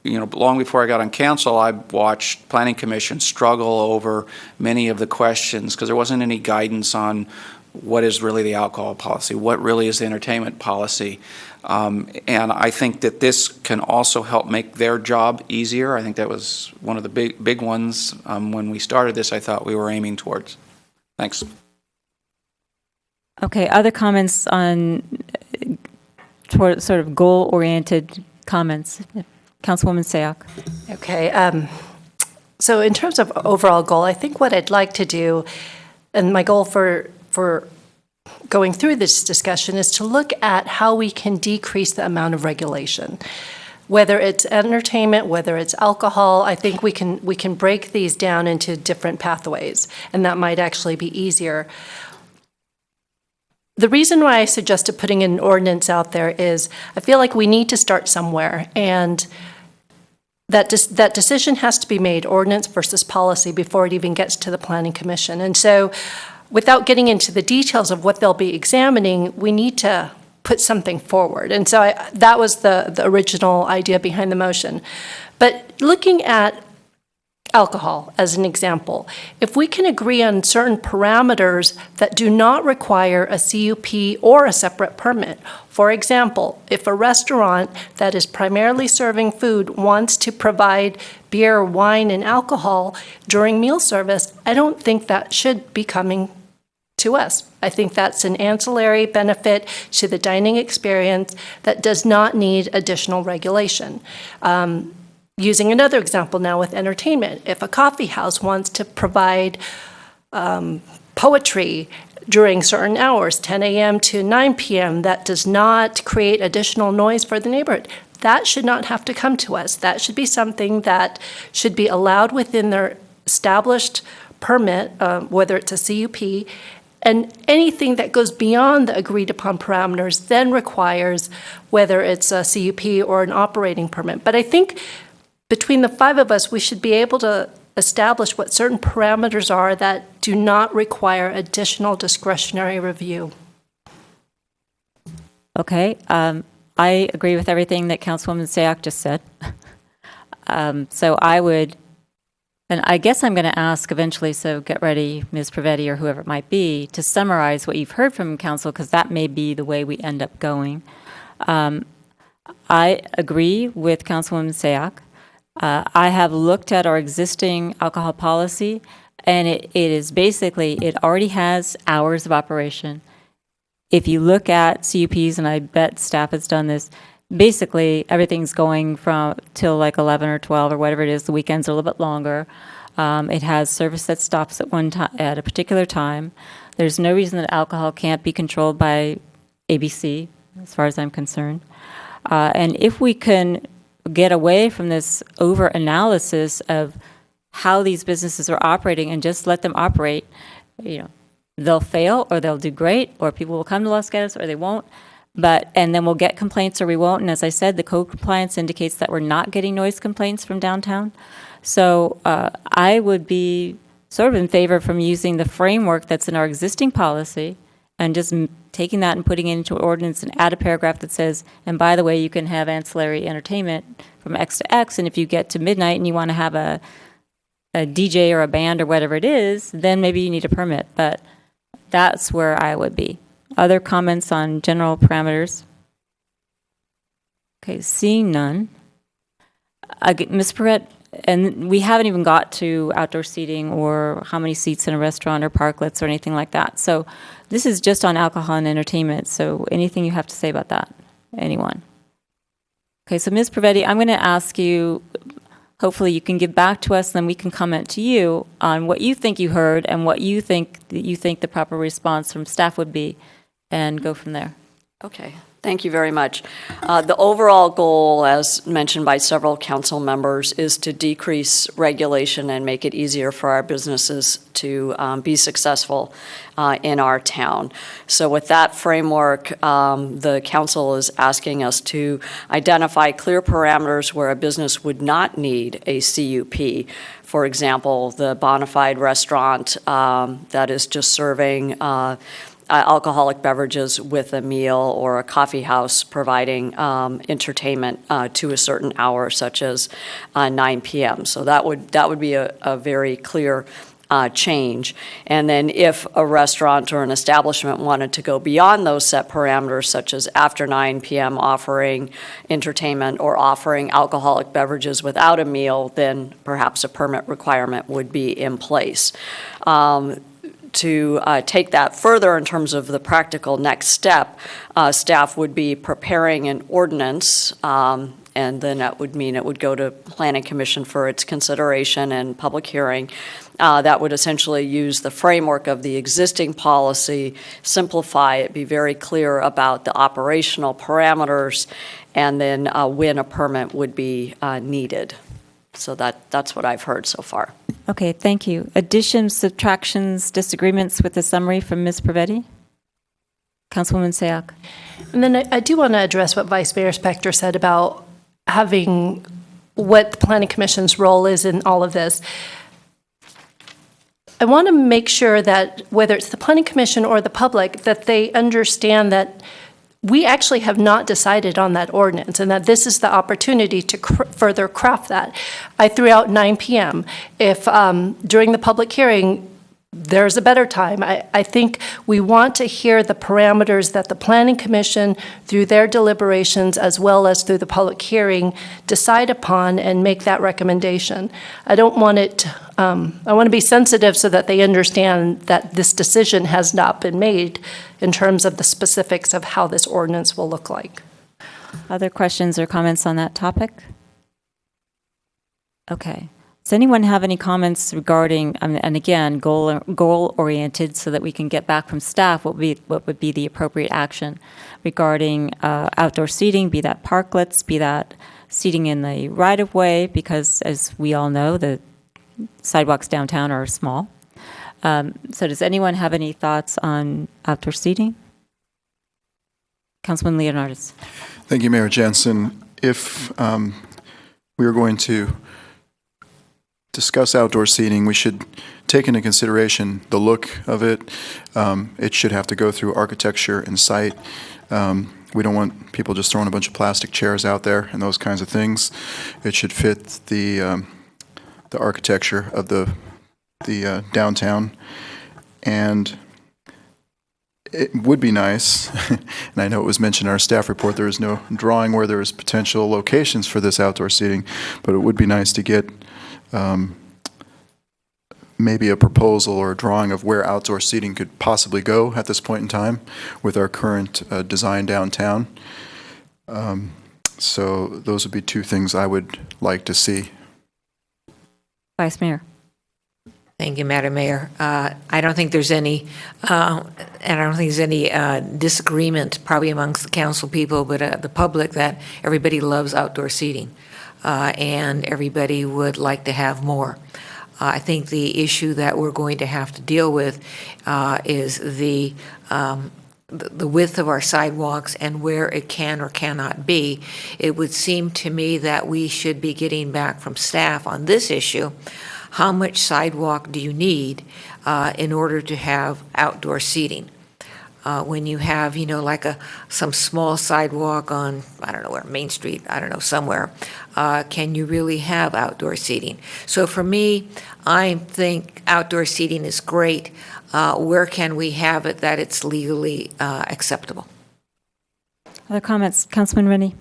Speaker 10: long before I got on council, I watched Planning Commission struggle over many of the questions because there wasn't any guidance on what is really the alcohol policy, what really is the entertainment policy. And I think that this can also help make their job easier. I think that was one of the big ones when we started this, I thought we were aiming towards. Thanks.
Speaker 1: Okay, other comments on sort of goal-oriented comments? Councilwoman Sayoc.
Speaker 7: Okay, so in terms of overall goal, I think what I'd like to do, and my goal for going through this discussion, is to look at how we can decrease the amount of regulation. whether it's entertainment, whether it's alcohol, I think we can break these down into different pathways, and that might actually be easier. The reason why I suggested putting an ordinance out there is I feel like we need to start somewhere, and that decision has to be made, ordinance versus policy, before it even gets to the Planning Commission. And so without getting into the details of what they'll be examining, we need to put something forward. And so that was the original idea behind the motion. But looking at alcohol as an example, if we can agree on certain parameters that do not require a CUP or a separate permit. For example, if a restaurant that is primarily serving food wants to provide beer, wine, and alcohol during meal service, I don't think that should be coming to us. I think that's an ancillary benefit to the dining experience that does not need additional regulation. Using another example now with entertainment, if a coffee house wants to provide poetry during certain hours, 10 a.m. to 9 p.m., that does not create additional noise for the neighborhood, that should not have to come to us. That should be something that should be allowed within their established permit, whether it's a CUP, and anything that goes beyond the agreed upon parameters then requires whether it's a CUP or an operating permit. But I think between the five of us, we should be able to establish what certain parameters are that do not require additional discretionary review.
Speaker 1: Okay, I agree with everything that Councilwoman Sayak just said. So I would, and I guess I'm going to ask eventually, so get ready, Ms. Pravetti or whoever it might be, to summarize what you've heard from Council, because that may be the way we end up going. I agree with Councilwoman Sayak. I have looked at our existing alcohol policy, and it is basically, it already has hours of operation. If you look at CUPs, and I bet staff has done this, basically everything's going from till like 11 or 12 or whatever it is. The weekends are a little bit longer. It has service that stops at one time at a particular time. There's no reason that alcohol can't be controlled by ABC, as far as I'm concerned. And if we can get away from this over-analysis of how these businesses are operating and just let them operate, they'll fail or they'll do great, or people will come to Los Gatos or they won't. And then we'll get complaints or we won't. And as I said, the code compliance indicates that we're not getting noise complaints from downtown. So I would be sort of in favor from using the framework that's in our existing policy and just taking that and putting it into an ordinance and add a paragraph that says, and by the way, you can have ancillary entertainment from X to X, and if you get to midnight and you want to have a DJ or a band or whatever it is, then maybe you need a permit. But that's where I would be. Other comments on general parameters? Okay, seeing none. Ms. Perrette, and we haven't even got to outdoor seating or how many seats in a restaurant or parklets or anything like that. So this is just on alcohol and entertainment. So anything you have to say about that? Anyone? Okay, so Ms. Pravetti, I'm going to ask you, hopefully you can give back to us, then we can comment to you on what you think you heard and what you think the proper response from staff would be, and go from there.
Speaker 11: Okay, thank you very much. The overall goal, as mentioned by several council members, is to decrease regulation and make it easier for our businesses to be successful in our town. So with that framework, the council is asking us to identify clear parameters where a business would not need a CUP. For example, the bona fide restaurant that is just serving alcoholic beverages with a meal, or a coffee house providing entertainment to a certain hour, such as 9 p.m. So that would be a very clear change. And then if a restaurant or an establishment wanted to go beyond those set parameters, such as after 9 p.m. offering entertainment or offering alcoholic beverages without a meal, then perhaps a permit requirement would be in place. To take that further in terms of the practical next step, staff would be preparing an ordinance And then that would mean it would go to Planning Commission for its consideration and public hearing. That would essentially use the framework of the existing policy, simplify it, be very clear about the operational parameters, and then when a permit would be needed. So that's what I've heard so far.
Speaker 1: Okay, thank you. Additions, subtractions, disagreements with the summary from Ms. Pravetti? Councilwoman Sayak.
Speaker 7: And then I do want to address what Vice Mayor Spector said about having what the Planning Commission's role is in all of this. I want to make sure that whether it's the Planning Commission or the public, that they understand that we actually have not decided on that ordinance and that this is the opportunity to further craft that. I threw out 9 p.m. If during the public hearing, there's a better time. I think we want to hear the parameters that the Planning Commission, through their deliberations as well as through the public hearing, decide upon and make that recommendation. I don't want it, I want to be sensitive so that they understand that this decision has not been made in terms of the specifics of how this ordinance will look like.
Speaker 1: Other questions or comments on that topic? Okay. Does anyone have any comments regarding, and again, goal-oriented, so that we can get back from staff what would be the appropriate action regarding outdoor seating, be that parklets, be that seating in the right-of-way, because as we all know, the sidewalks downtown are small. So does anyone have any thoughts on outdoor seating? Councilman Leonardis.
Speaker 9: Thank you, Mayor Jensen. If we are going to discuss outdoor seating, we should take into consideration the look of it. It should have to go through architecture and site. We don't want people just throwing a bunch of plastic chairs out there and those kinds of things. It should fit the architecture of the downtown. And it would be nice, and I know it was mentioned in our staff report, there is no drawing where there is potential locations for this outdoor seating, but it would be nice to get maybe a proposal or a drawing of where outdoor seating could possibly go at this point in time with our current design downtown. So those would be two things I would like to see.
Speaker 1: Vice Mayor.
Speaker 8: Thank you, Madam Mayor. I don't think there's any, disagreement probably amongst the council people, but the public, that everybody loves outdoor seating, and everybody would like to have more. I think the issue that we're going to have to deal with is the width of our sidewalks and where it can or cannot be. It would seem to me that we should be getting back from staff on this issue. How much sidewalk do you need in order to have outdoor seating? When you have, like some small sidewalk on, I don't know where, Main Street, I don't know, somewhere, can you really have outdoor seating? So for me, I think outdoor seating is great. Where can we have it that it's legally acceptable?
Speaker 1: Other comments? Councilman Rennie?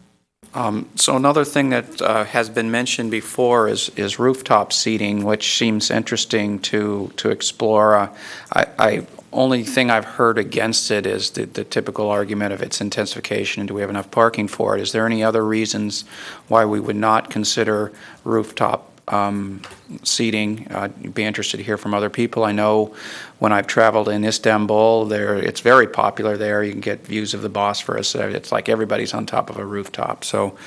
Speaker 10: So another thing that has been mentioned before is rooftop seating, which seems interesting to explore. Only thing I've heard against it is the typical argument of its intensification and do we have enough parking for it. Is there any other reasons why we would not consider rooftop seating? I'd be interested to hear from other people. I know when I've traveled in Istanbul, it's very popular there. You can get views of the Bosphorus. It's like everybody's on top of a rooftop. So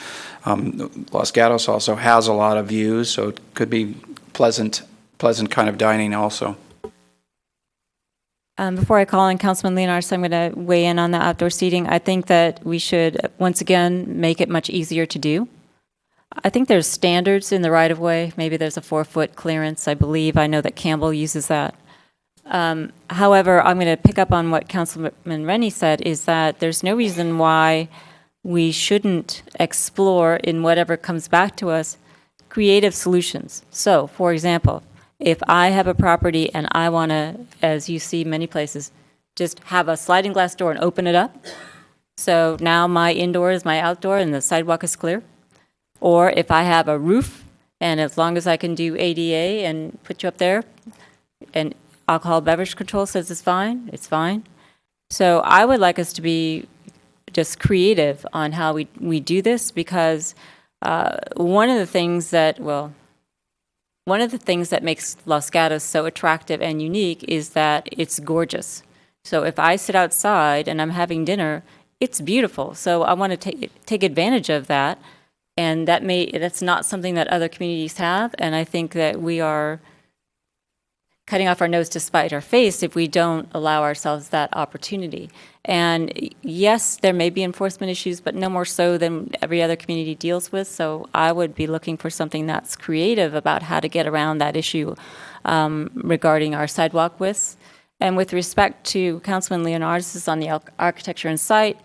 Speaker 10: Los Gatos also has a lot of views, so it could be pleasant kind of dining also.
Speaker 1: Before I call on Councilman Leonardis, I'm going to weigh in on the outdoor seating. I think that we should, once again, make it much easier to do. I think there's standards in the right-of-way. Maybe there's a 4-foot clearance, I believe. I know that Campbell uses that. However, I'm going to pick up on what Councilman Rennie said, is that there's no reason why we shouldn't explore, in whatever comes back to us, creative solutions. So, for example, if I have a property and I want to, as you see many places, just have a sliding glass door and open it up, so now my indoor is my outdoor and the sidewalk is clear. Or if I have a roof, and as long as I can do ADA and put you up there, and alcohol beverage control says it's fine. So I would like us to be just creative on how we do this, because one of the things that, one of the things that makes Los Gatos so attractive and unique is that it's gorgeous. So if I sit outside and I'm having dinner, it's beautiful. So I want to take advantage of that. And that's not something that other communities have. And I think that we are cutting off our nose to spite our face if we don't allow ourselves that opportunity. And yes, there may be enforcement issues, but no more so than every other community deals with. So I would be looking for something that's creative about how to get around that issue regarding our sidewalk widths. And with respect to Councilman Leonardis on the architecture and site,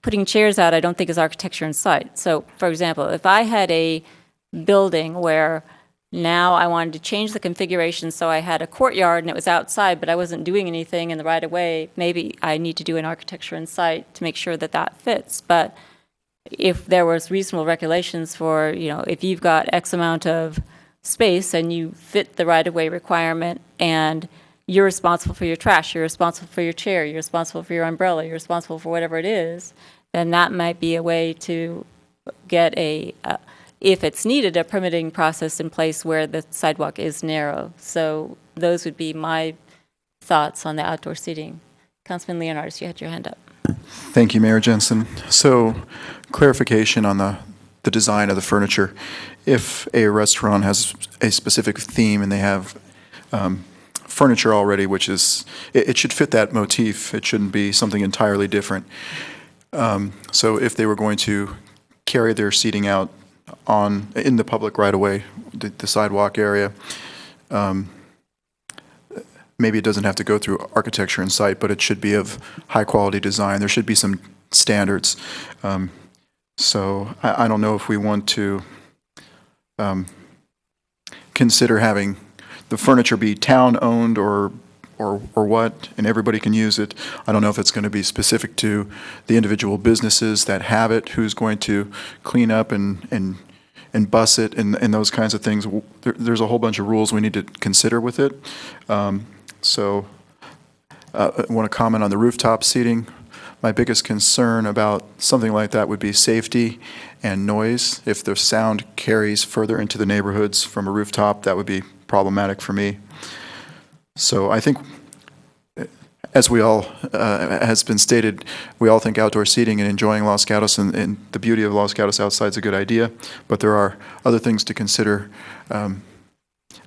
Speaker 1: putting chairs out I don't think is architecture and site. So, for example, if I had a building where now I wanted to change the configuration so I had a courtyard and it was outside, but I wasn't doing anything in the right of way, maybe I need to do an architecture and site to make sure that that fits. But if there was reasonable regulations for, if you've got X amount of space and you fit the right of way requirement and you're responsible for your trash, you're responsible for your chair, you're responsible for your umbrella, you're responsible for whatever it is, then that might be a way to get if it's needed, a permitting process in place where the sidewalk is narrow. So those would be my thoughts on the outdoor seating. Councilman Leonardis, you had your hand up.
Speaker 9: Thank you, Mayor Jensen. So clarification on the design of the furniture. If a restaurant has a specific theme and they have furniture already, which is, it should fit that motif. It shouldn't be something entirely different. So if they were going to carry their seating out in the public right-of-way, the sidewalk area, maybe it doesn't have to go through architecture and site, but it should be of high-quality design. There should be some standards. So I don't know if we want to consider having the furniture be town-owned or what, and everybody can use it. I don't know if it's going to be specific to the individual businesses that have it, who's going to clean up and bus it, and those kinds of things. There's a whole bunch of rules we need to consider with it. So I want to comment on the rooftop seating. My biggest concern about something like that would be safety and noise. If the sound carries further into the neighborhoods from a rooftop, that would be problematic for me. So I think, as we all, has been stated, we all think outdoor seating and enjoying Los Gatos and the beauty of Los Gatos outside is a good idea, but there are other things to consider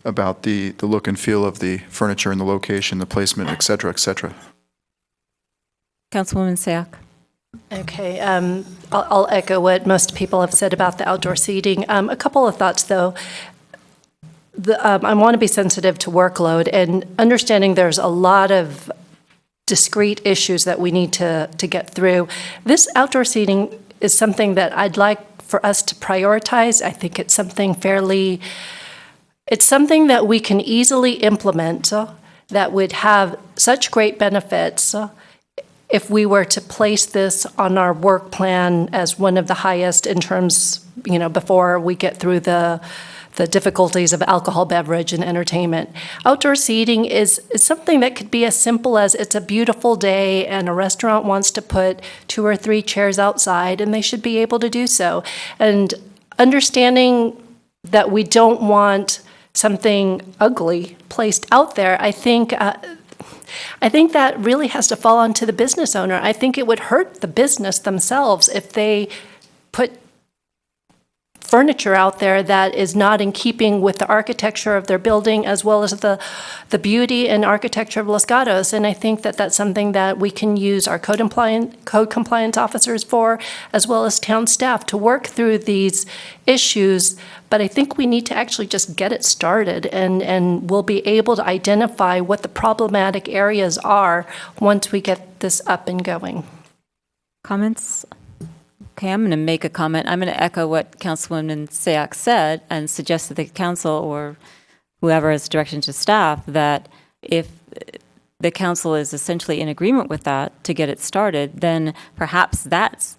Speaker 9: about the look and feel of the furniture and the location, the placement, et cetera, et cetera.
Speaker 1: Councilwoman Sayak.
Speaker 7: Okay, I'll echo what most people have said about the outdoor seating. A couple of thoughts, though. I want to be sensitive to workload and understanding there's a lot of discrete issues that we need to get through. This outdoor seating is something that I'd like for us to prioritize. I think it's something that we can easily implement that would have such great benefits if we were to place this on our work plan as one of the highest in terms, before we get through the difficulties of alcohol, beverage, and entertainment. Outdoor seating is something that could be as simple as it's a beautiful day and a restaurant wants to put 2 or 3 chairs outside, and they should be able to do so. And understanding that we don't want something ugly placed out there, I think that really has to fall onto the business owner. I think it would hurt the business themselves if they put furniture out there that is not in keeping with the architecture of their building as well as the beauty and architecture of Los Gatos. And I think that that's something that we can use our code compliance officers for, as well as town staff, to work through these issues. But I think we need to actually just get it started, and we'll be able to identify what the problematic areas are once we get this up and going.
Speaker 1: Comments? Okay, I'm going to make a comment. I'm going to echo what Councilwoman Sayak said and suggest to the council or whoever has direction to staff that if the council is essentially in agreement with that to get it started, then perhaps that's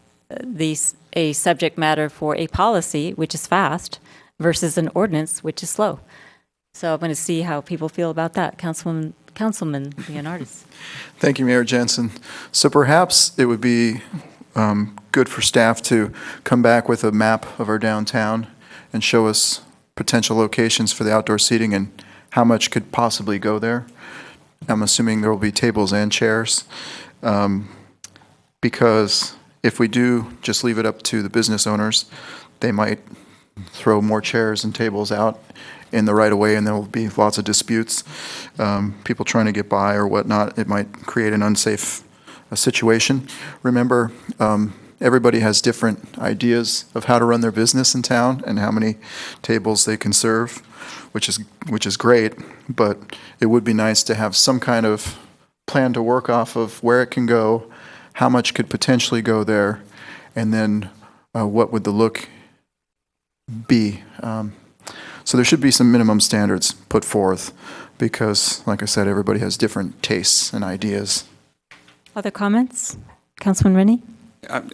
Speaker 1: a subject matter for a policy, which is fast, versus an ordinance, which is slow. So I'm going to see how people feel about that. Councilman Leonardis.
Speaker 9: Thank you, Mayor Jensen. So perhaps it would be good for staff to come back with a map of our downtown and show us potential locations for the outdoor seating and how much could possibly go there. I'm assuming there will be tables and chairs, because if we do just leave it up to the business owners, they might throw more chairs and tables out in the right of way, and there will be lots of disputes. People trying to get by or whatnot. It might create an unsafe situation. Remember, everybody has different ideas of how to run their business in town and how many tables they can serve, which is great. But it would be nice to have some kind of plan to work off of where it can go, how much could potentially go there, and then what would the look be. So there should be some minimum standards put forth because, like I said, everybody has different tastes and ideas.
Speaker 1: Other comments? Councilman Rennie?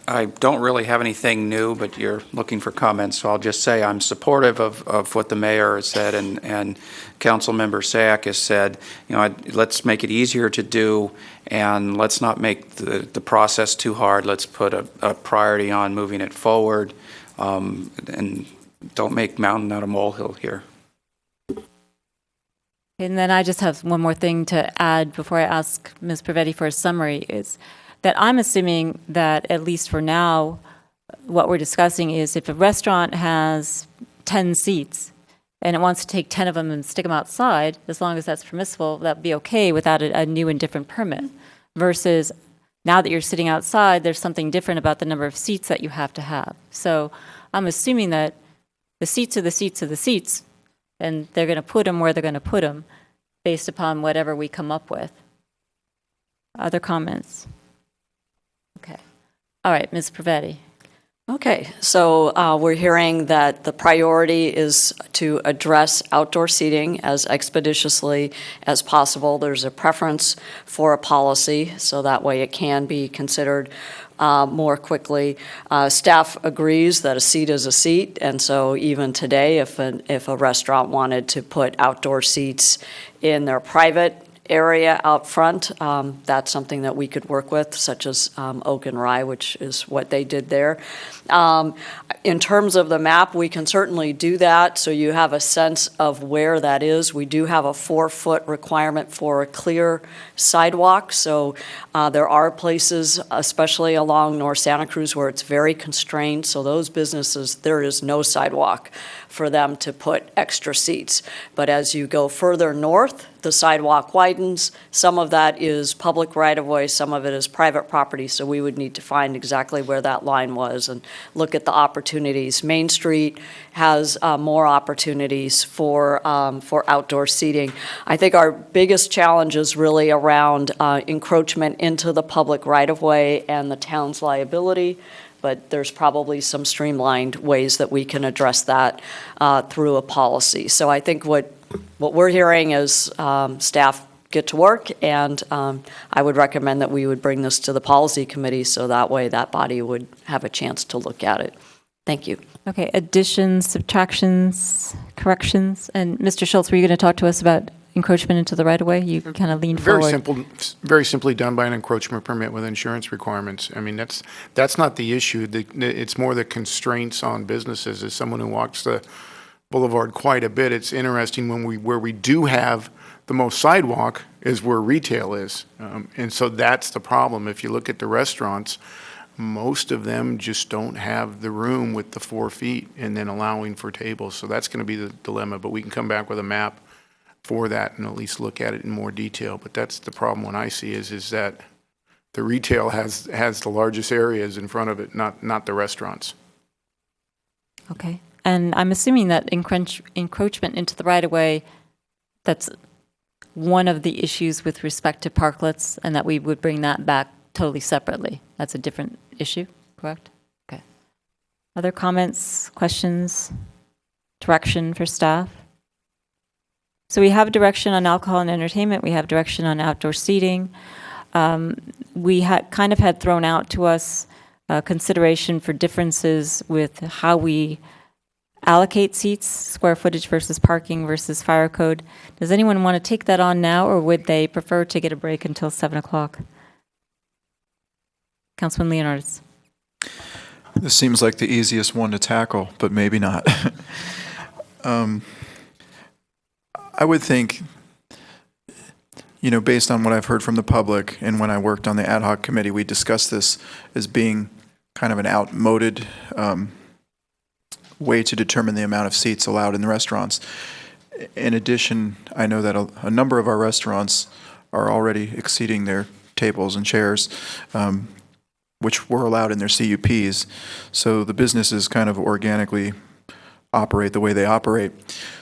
Speaker 10: I don't really have anything new, but you're looking for comments, so I'll just say I'm supportive of what the mayor has said and Councilmember Sack has said. You know, let's make it easier to do, and let's not make the process too hard. Let's put a priority on moving it forward, and don't make mountain out of molehill here.
Speaker 1: And then I just have one more thing to add before I ask Ms. Pravetti for a summary, is that I'm assuming that, at least for now, what we're discussing is if a restaurant has 10 seats and it wants to take 10 of them and stick them outside, as long as that's permissible, that'd be okay without a new and different permit. Versus now that you're sitting outside, there's something different about the number of seats that you have to have. So I'm assuming that the seats are the seats are the seats, and they're going to put them where they're going to put them based upon whatever we come up with. Other comments? Okay. All right, Ms. Pravetti.
Speaker 11: Okay, so we're hearing that the priority is to address outdoor seating as expeditiously as possible. There's a preference for a policy, so that way it can be considered more quickly. Staff agrees that a seat is a seat, and so even today, if a restaurant wanted to put outdoor seats in their private area out front, that's something that we could work with, such as Oak and Rye, which is what they did there. In terms of the map, we can certainly do that, so you have a sense of where that is. We do have a 4-foot requirement for a clear sidewalk, so there are places, especially along North Santa Cruz, where it's very constrained, so those businesses, there is no sidewalk for them to put extra seats. But as you go further north, the sidewalk widens. Some of that is public right-of-way, some of it is private property, so we would need to find exactly where that line was and look at the opportunities. Main Street has more opportunities for outdoor seating. I think our biggest challenge is really around encroachment into the public right-of-way and the town's liability, but there's probably some streamlined ways that we can address that through a policy. So I think what we're hearing is staff get to work, and I would recommend that we would bring this to the policy committee so that way that body would have a chance to look at it. Thank you.
Speaker 1: Okay, additions, subtractions, corrections. And Mr. Schultz, were you going to talk to us about encroachment into the right-of-way? You kind of leaned forward.
Speaker 3: Very simply done by an encroachment permit with insurance requirements. I mean, that's not the issue. It's more the constraints on businesses. As someone who walks the boulevard quite a bit, it's interesting where we do have the most sidewalk is where retail is. And so that's the problem. If you look at the restaurants, most of them just don't have the room with the 4 feet and then allowing for tables. So that's going to be the dilemma, but we can come back with a map for that and at least look at it in more detail. But that's the problem when I see is that the retail has the largest areas in front of it, not the restaurants.
Speaker 1: Okay. And I'm assuming that encroachment into the right-of-way, that's one of the issues with respect to parklets, and that we would bring that back totally separately. That's a different issue, correct? Okay. Other comments, questions, direction for staff? So we have direction on alcohol and entertainment. We have direction on outdoor seating. We kind of had thrown out to us consideration for differences with how we allocate seats, square footage versus parking versus fire code. Does anyone want to take that on now, or would they prefer to get a break until 7 o'clock? Councilman Leonardis.
Speaker 9: This seems like the easiest one to tackle, but maybe not. I would think, based on what I've heard from the public, and when I worked on the ad hoc committee, we discussed this as being kind of an outmoded way to determine the amount of seats allowed in the restaurants. In addition, I know that a number of our restaurants are already exceeding their tables and chairs, which were allowed in their CUPs. So the businesses kind of organically operate the way they operate.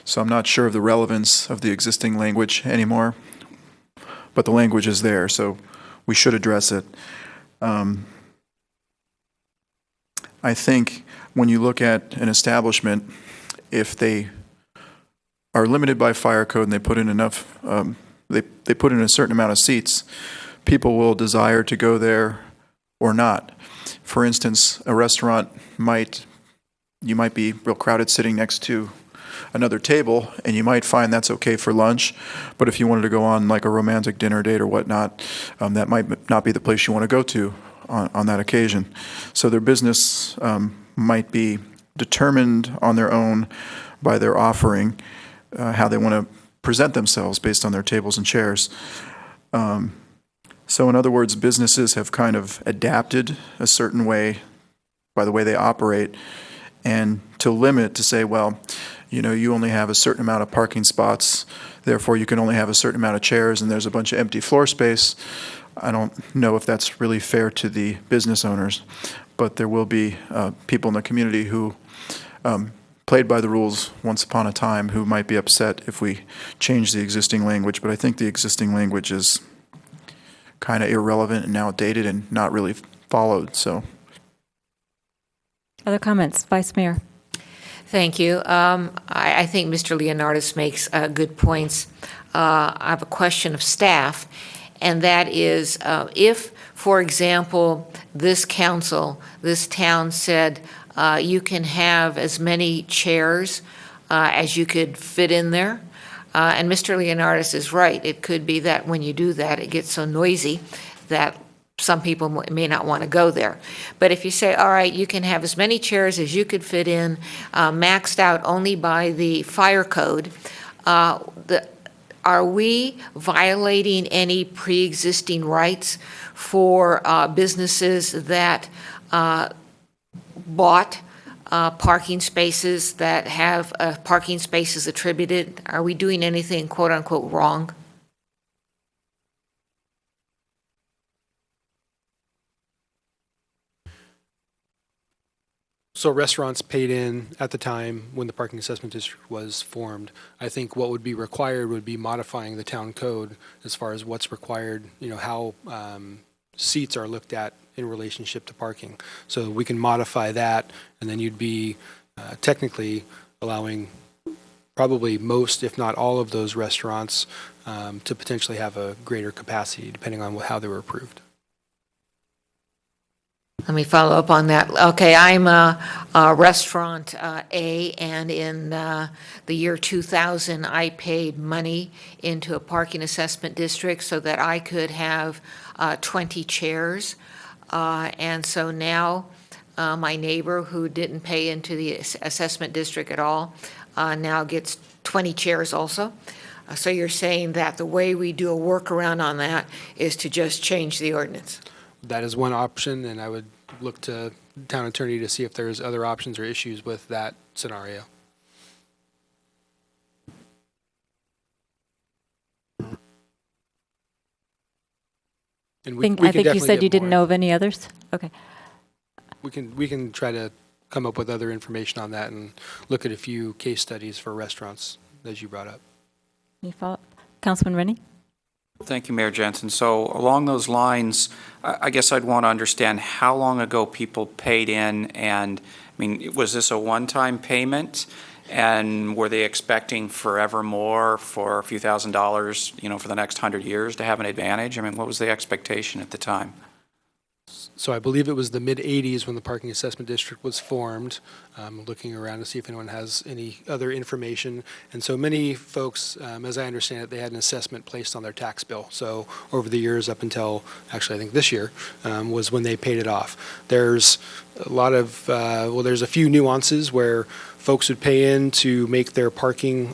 Speaker 9: So I'm not sure of the relevance of the existing language anymore, but the language is there, so we should address it. I think when you look at an establishment, if they are limited by fire code and they put in enough, they put in a certain amount of seats, people will desire to go there or not. For instance, a restaurant you might be real crowded sitting next to another table, and you might find that's okay for lunch, but if you wanted to go on like a romantic dinner date or whatnot, that might not be the place you want to go to on that occasion. So their business might be determined on their own by their offering, how they want to present themselves based on their tables and chairs. So in other words, businesses have kind of adapted a certain way by the way they operate, and to say, well, you only have a certain amount of parking spots, therefore you can only have a certain amount of chairs, and there's a bunch of empty floor space. I don't know if that's really fair to the business owners, but there will be people in the community who played by the rules once upon a time who might be upset if we change the existing language, but I think the existing language is kind of irrelevant and outdated and not really followed. So,
Speaker 1: Other comments? Vice Mayor.
Speaker 8: Thank you. I think Mr. Leonardis makes good points. I have a question of staff, and that is if, for example, this town said you can have as many chairs as you could fit in there, and Mr. Leonardis is right. It could be that when you do that, it gets so noisy that some people may not want to go there. But if you say, all right, you can have as many chairs as you could fit in, maxed out only by the fire code, are we violating any pre-existing rights for businesses that bought parking spaces that have parking spaces attributed? Are we doing anything quote-unquote wrong?
Speaker 4: So restaurants paid in at the time when the parking assessment district was formed. I think what would be required would be modifying the town code as far as what's required, how seats are looked at in relationship to parking. So we can modify that, and then you'd be technically allowing probably most, if not all of those restaurants to potentially have a greater capacity depending on how they were approved.
Speaker 8: Let me follow up on that. Okay, I'm a restaurant A, and in the year 2000, I paid money into a parking assessment district so that I could have 20 chairs. And so now my neighbor who didn't pay into the assessment district at all now gets 20 chairs also. So you're saying that the way we do a workaround on that is to just change the ordinance?
Speaker 4: That is one option, and I would look to the town attorney to see if there's other options or issues with that scenario. And we
Speaker 1: I
Speaker 4: can
Speaker 1: think you
Speaker 4: definitely
Speaker 1: said
Speaker 4: get
Speaker 1: you didn't
Speaker 4: more.
Speaker 1: know of any others? Okay.
Speaker 4: We can try to come up with other information on that and look at a few case studies for restaurants, as you brought up.
Speaker 1: Any follow-up? Councilman Rennie?
Speaker 10: Thank you, Mayor Jensen. So along those lines, I guess I'd want to understand how long ago people paid in, and, was this a one-time payment? And were they expecting forevermore for a few $1,000s, for the next 100 years to have an advantage? What was the expectation at the time?
Speaker 4: So I believe it was the mid-'80s when the Parking Assessment District was formed. Looking around to see if anyone has any other information. And so many folks, as I understand it, they had an assessment placed on their tax bill. So over the years up until, actually I think this year, was when they paid it off. There's a lot of, there's a few nuances where folks would pay in to make their parking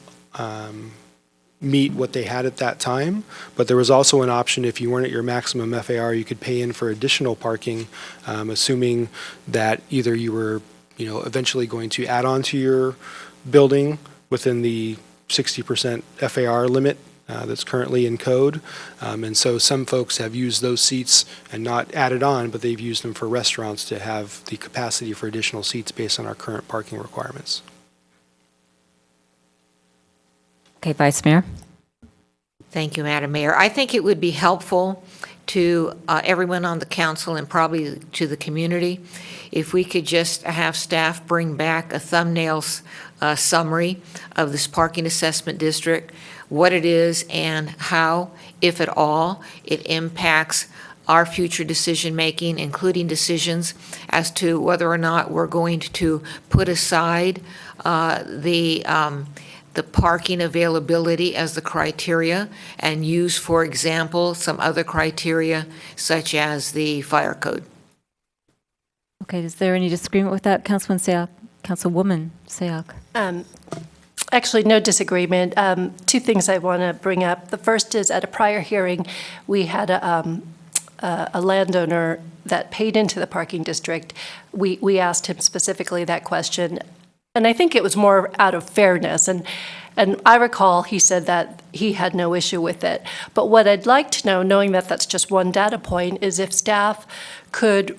Speaker 4: meet what they had at that time, but there was also an option if you weren't at your maximum FAR, you could pay in for additional parking, assuming that either you were, eventually going to add on to your building within the 60% FAR limit that's currently in code. And so some folks have used those seats and not added on, but they've used them for restaurants to have the capacity for additional seats based on our current parking requirements.
Speaker 1: Okay, Vice Mayor.
Speaker 8: Thank you, Madam Mayor. I think it would be helpful to everyone on the council and probably to the community if we could just have staff bring back a thumbnail summary of this parking assessment district, what it is and how, if at all, it impacts our future decision-making, including decisions as to whether or not we're going to put aside the parking availability as the criteria and use, for example, some other criteria such as the fire code.
Speaker 1: Okay, is there any disagreement with that, Councilman Sayoc? Councilwoman Sayoc?
Speaker 7: Actually, no disagreement. Two things I want to bring up. The first is at a prior hearing, we had a landowner that paid into the parking district. We asked him specifically that question, and I think it was more out of fairness. And I recall he said that he had no issue with it. But what I'd like to know, knowing that that's just one data point, is if staff could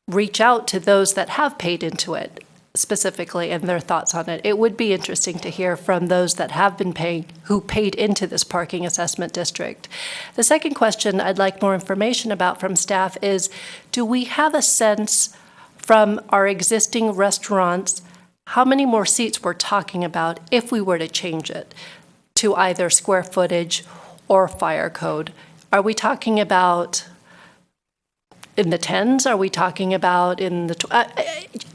Speaker 7: reach out to those that have paid into it specifically and their thoughts on it. It would be interesting to hear from those that have been paying, who paid into this parking assessment district. The second question I'd like more information about from staff is, do we have a sense from our existing restaurants how many more seats we're talking about if we were to change it to either square footage or fire code? Are we talking about in the tens? Are we talking about in the...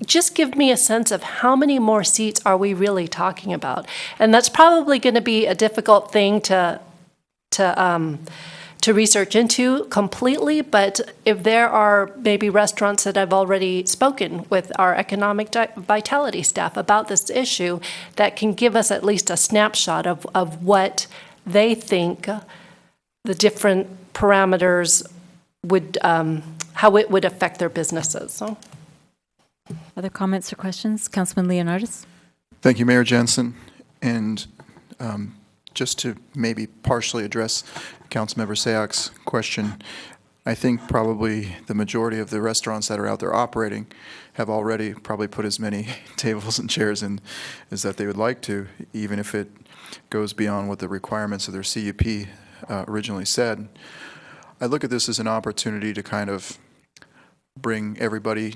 Speaker 7: just give me a sense of how many more seats are we really talking about? And that's probably going to be a difficult thing to research into completely, but if there are maybe restaurants that I've already spoken with our economic vitality staff about this issue that can give us at least a snapshot of what they think the different parameters would, how it would affect their businesses. So.
Speaker 1: Other comments or questions? Councilman Leonardis?
Speaker 9: Thank you, Mayor Jensen. And just to maybe partially address Councilmember Sayoc's question, I think probably the majority of the restaurants that are out there operating have already probably put as many tables and chairs in as that they would like to, even if it goes beyond what the requirements of their CUP originally said. I look at this as an opportunity to kind of bring everybody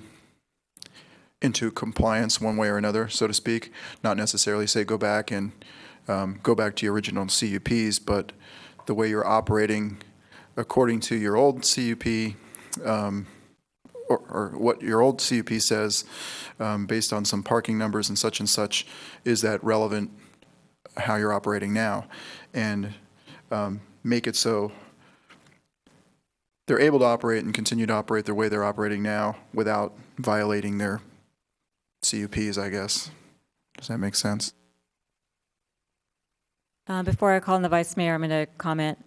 Speaker 9: into compliance one way or another, so to speak, not necessarily say go back and go back to your original CUPs, but the way you're operating according to your old CUP, or what your old CUP says, based on some parking numbers and such, is that relevant how you're operating now? And make it so they're able to operate and continue to operate the way they're operating now without violating their CUPs, I guess. Does that make sense?
Speaker 1: Before I call on the Vice Mayor, I'm going to comment.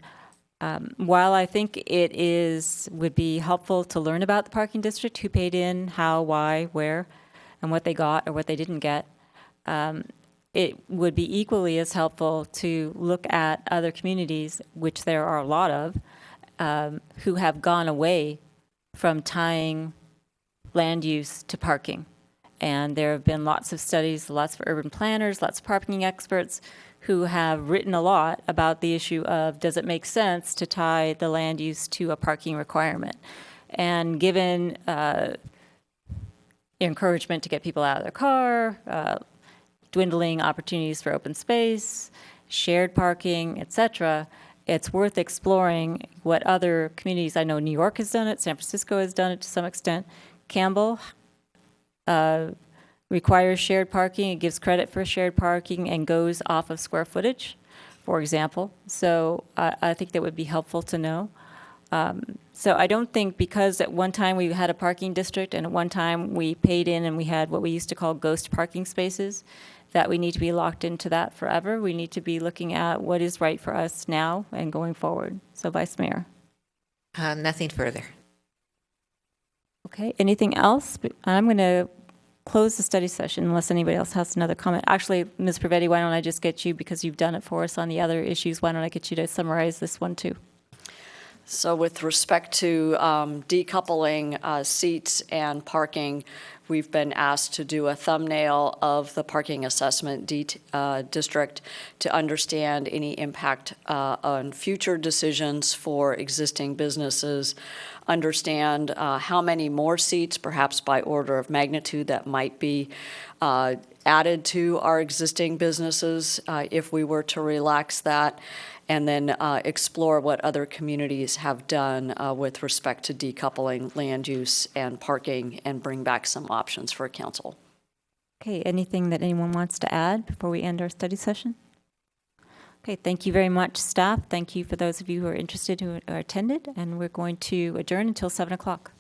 Speaker 1: While I think would be helpful to learn about the parking district, who paid in, how, why, where, and what they got or what they didn't get, it would be equally as helpful to look at other communities, which there are a lot of, who have gone away from tying land use to parking. And there have been lots of studies, lots of urban planners, lots of parking experts who have written a lot about the issue of, does it make sense to tie the land use to a parking requirement? And given encouragement to get people out of their car, dwindling opportunities for open space, shared parking, et cetera, it's worth exploring what other communities, I know New York has done it, San Francisco has done it to some extent. Campbell requires shared parking, it gives credit for shared parking and goes off of square footage, for example. So I think that would be helpful to know. So I don't think because at one time we had a parking district and at one time we paid in and we had what we used to call ghost parking spaces, that we need to be locked into that forever. We need to be looking at what is right for us now and going forward. So Vice Mayor.
Speaker 8: Nothing further.
Speaker 1: Okay, anything else? I'm going to close the study session unless anybody else has another comment. Actually, Ms. Privetti, why don't I just get you, because you've done it for us on the other issues, why don't I get you to summarize this one too?
Speaker 11: So with respect to decoupling seats and parking, we've been asked to do a thumbnail of the parking assessment district to understand any impact on future decisions for existing businesses, understand how many more seats, perhaps by order of magnitude, that might be added to our existing businesses if we were to relax that, and then explore what other communities have done with respect to decoupling land use and parking and bring back some options for council.
Speaker 1: Okay, anything that anyone wants to add before we end our study session? Okay, thank you very much, staff. Thank you for those of you who are interested who attended, and we're going to adjourn until 7 o'clock.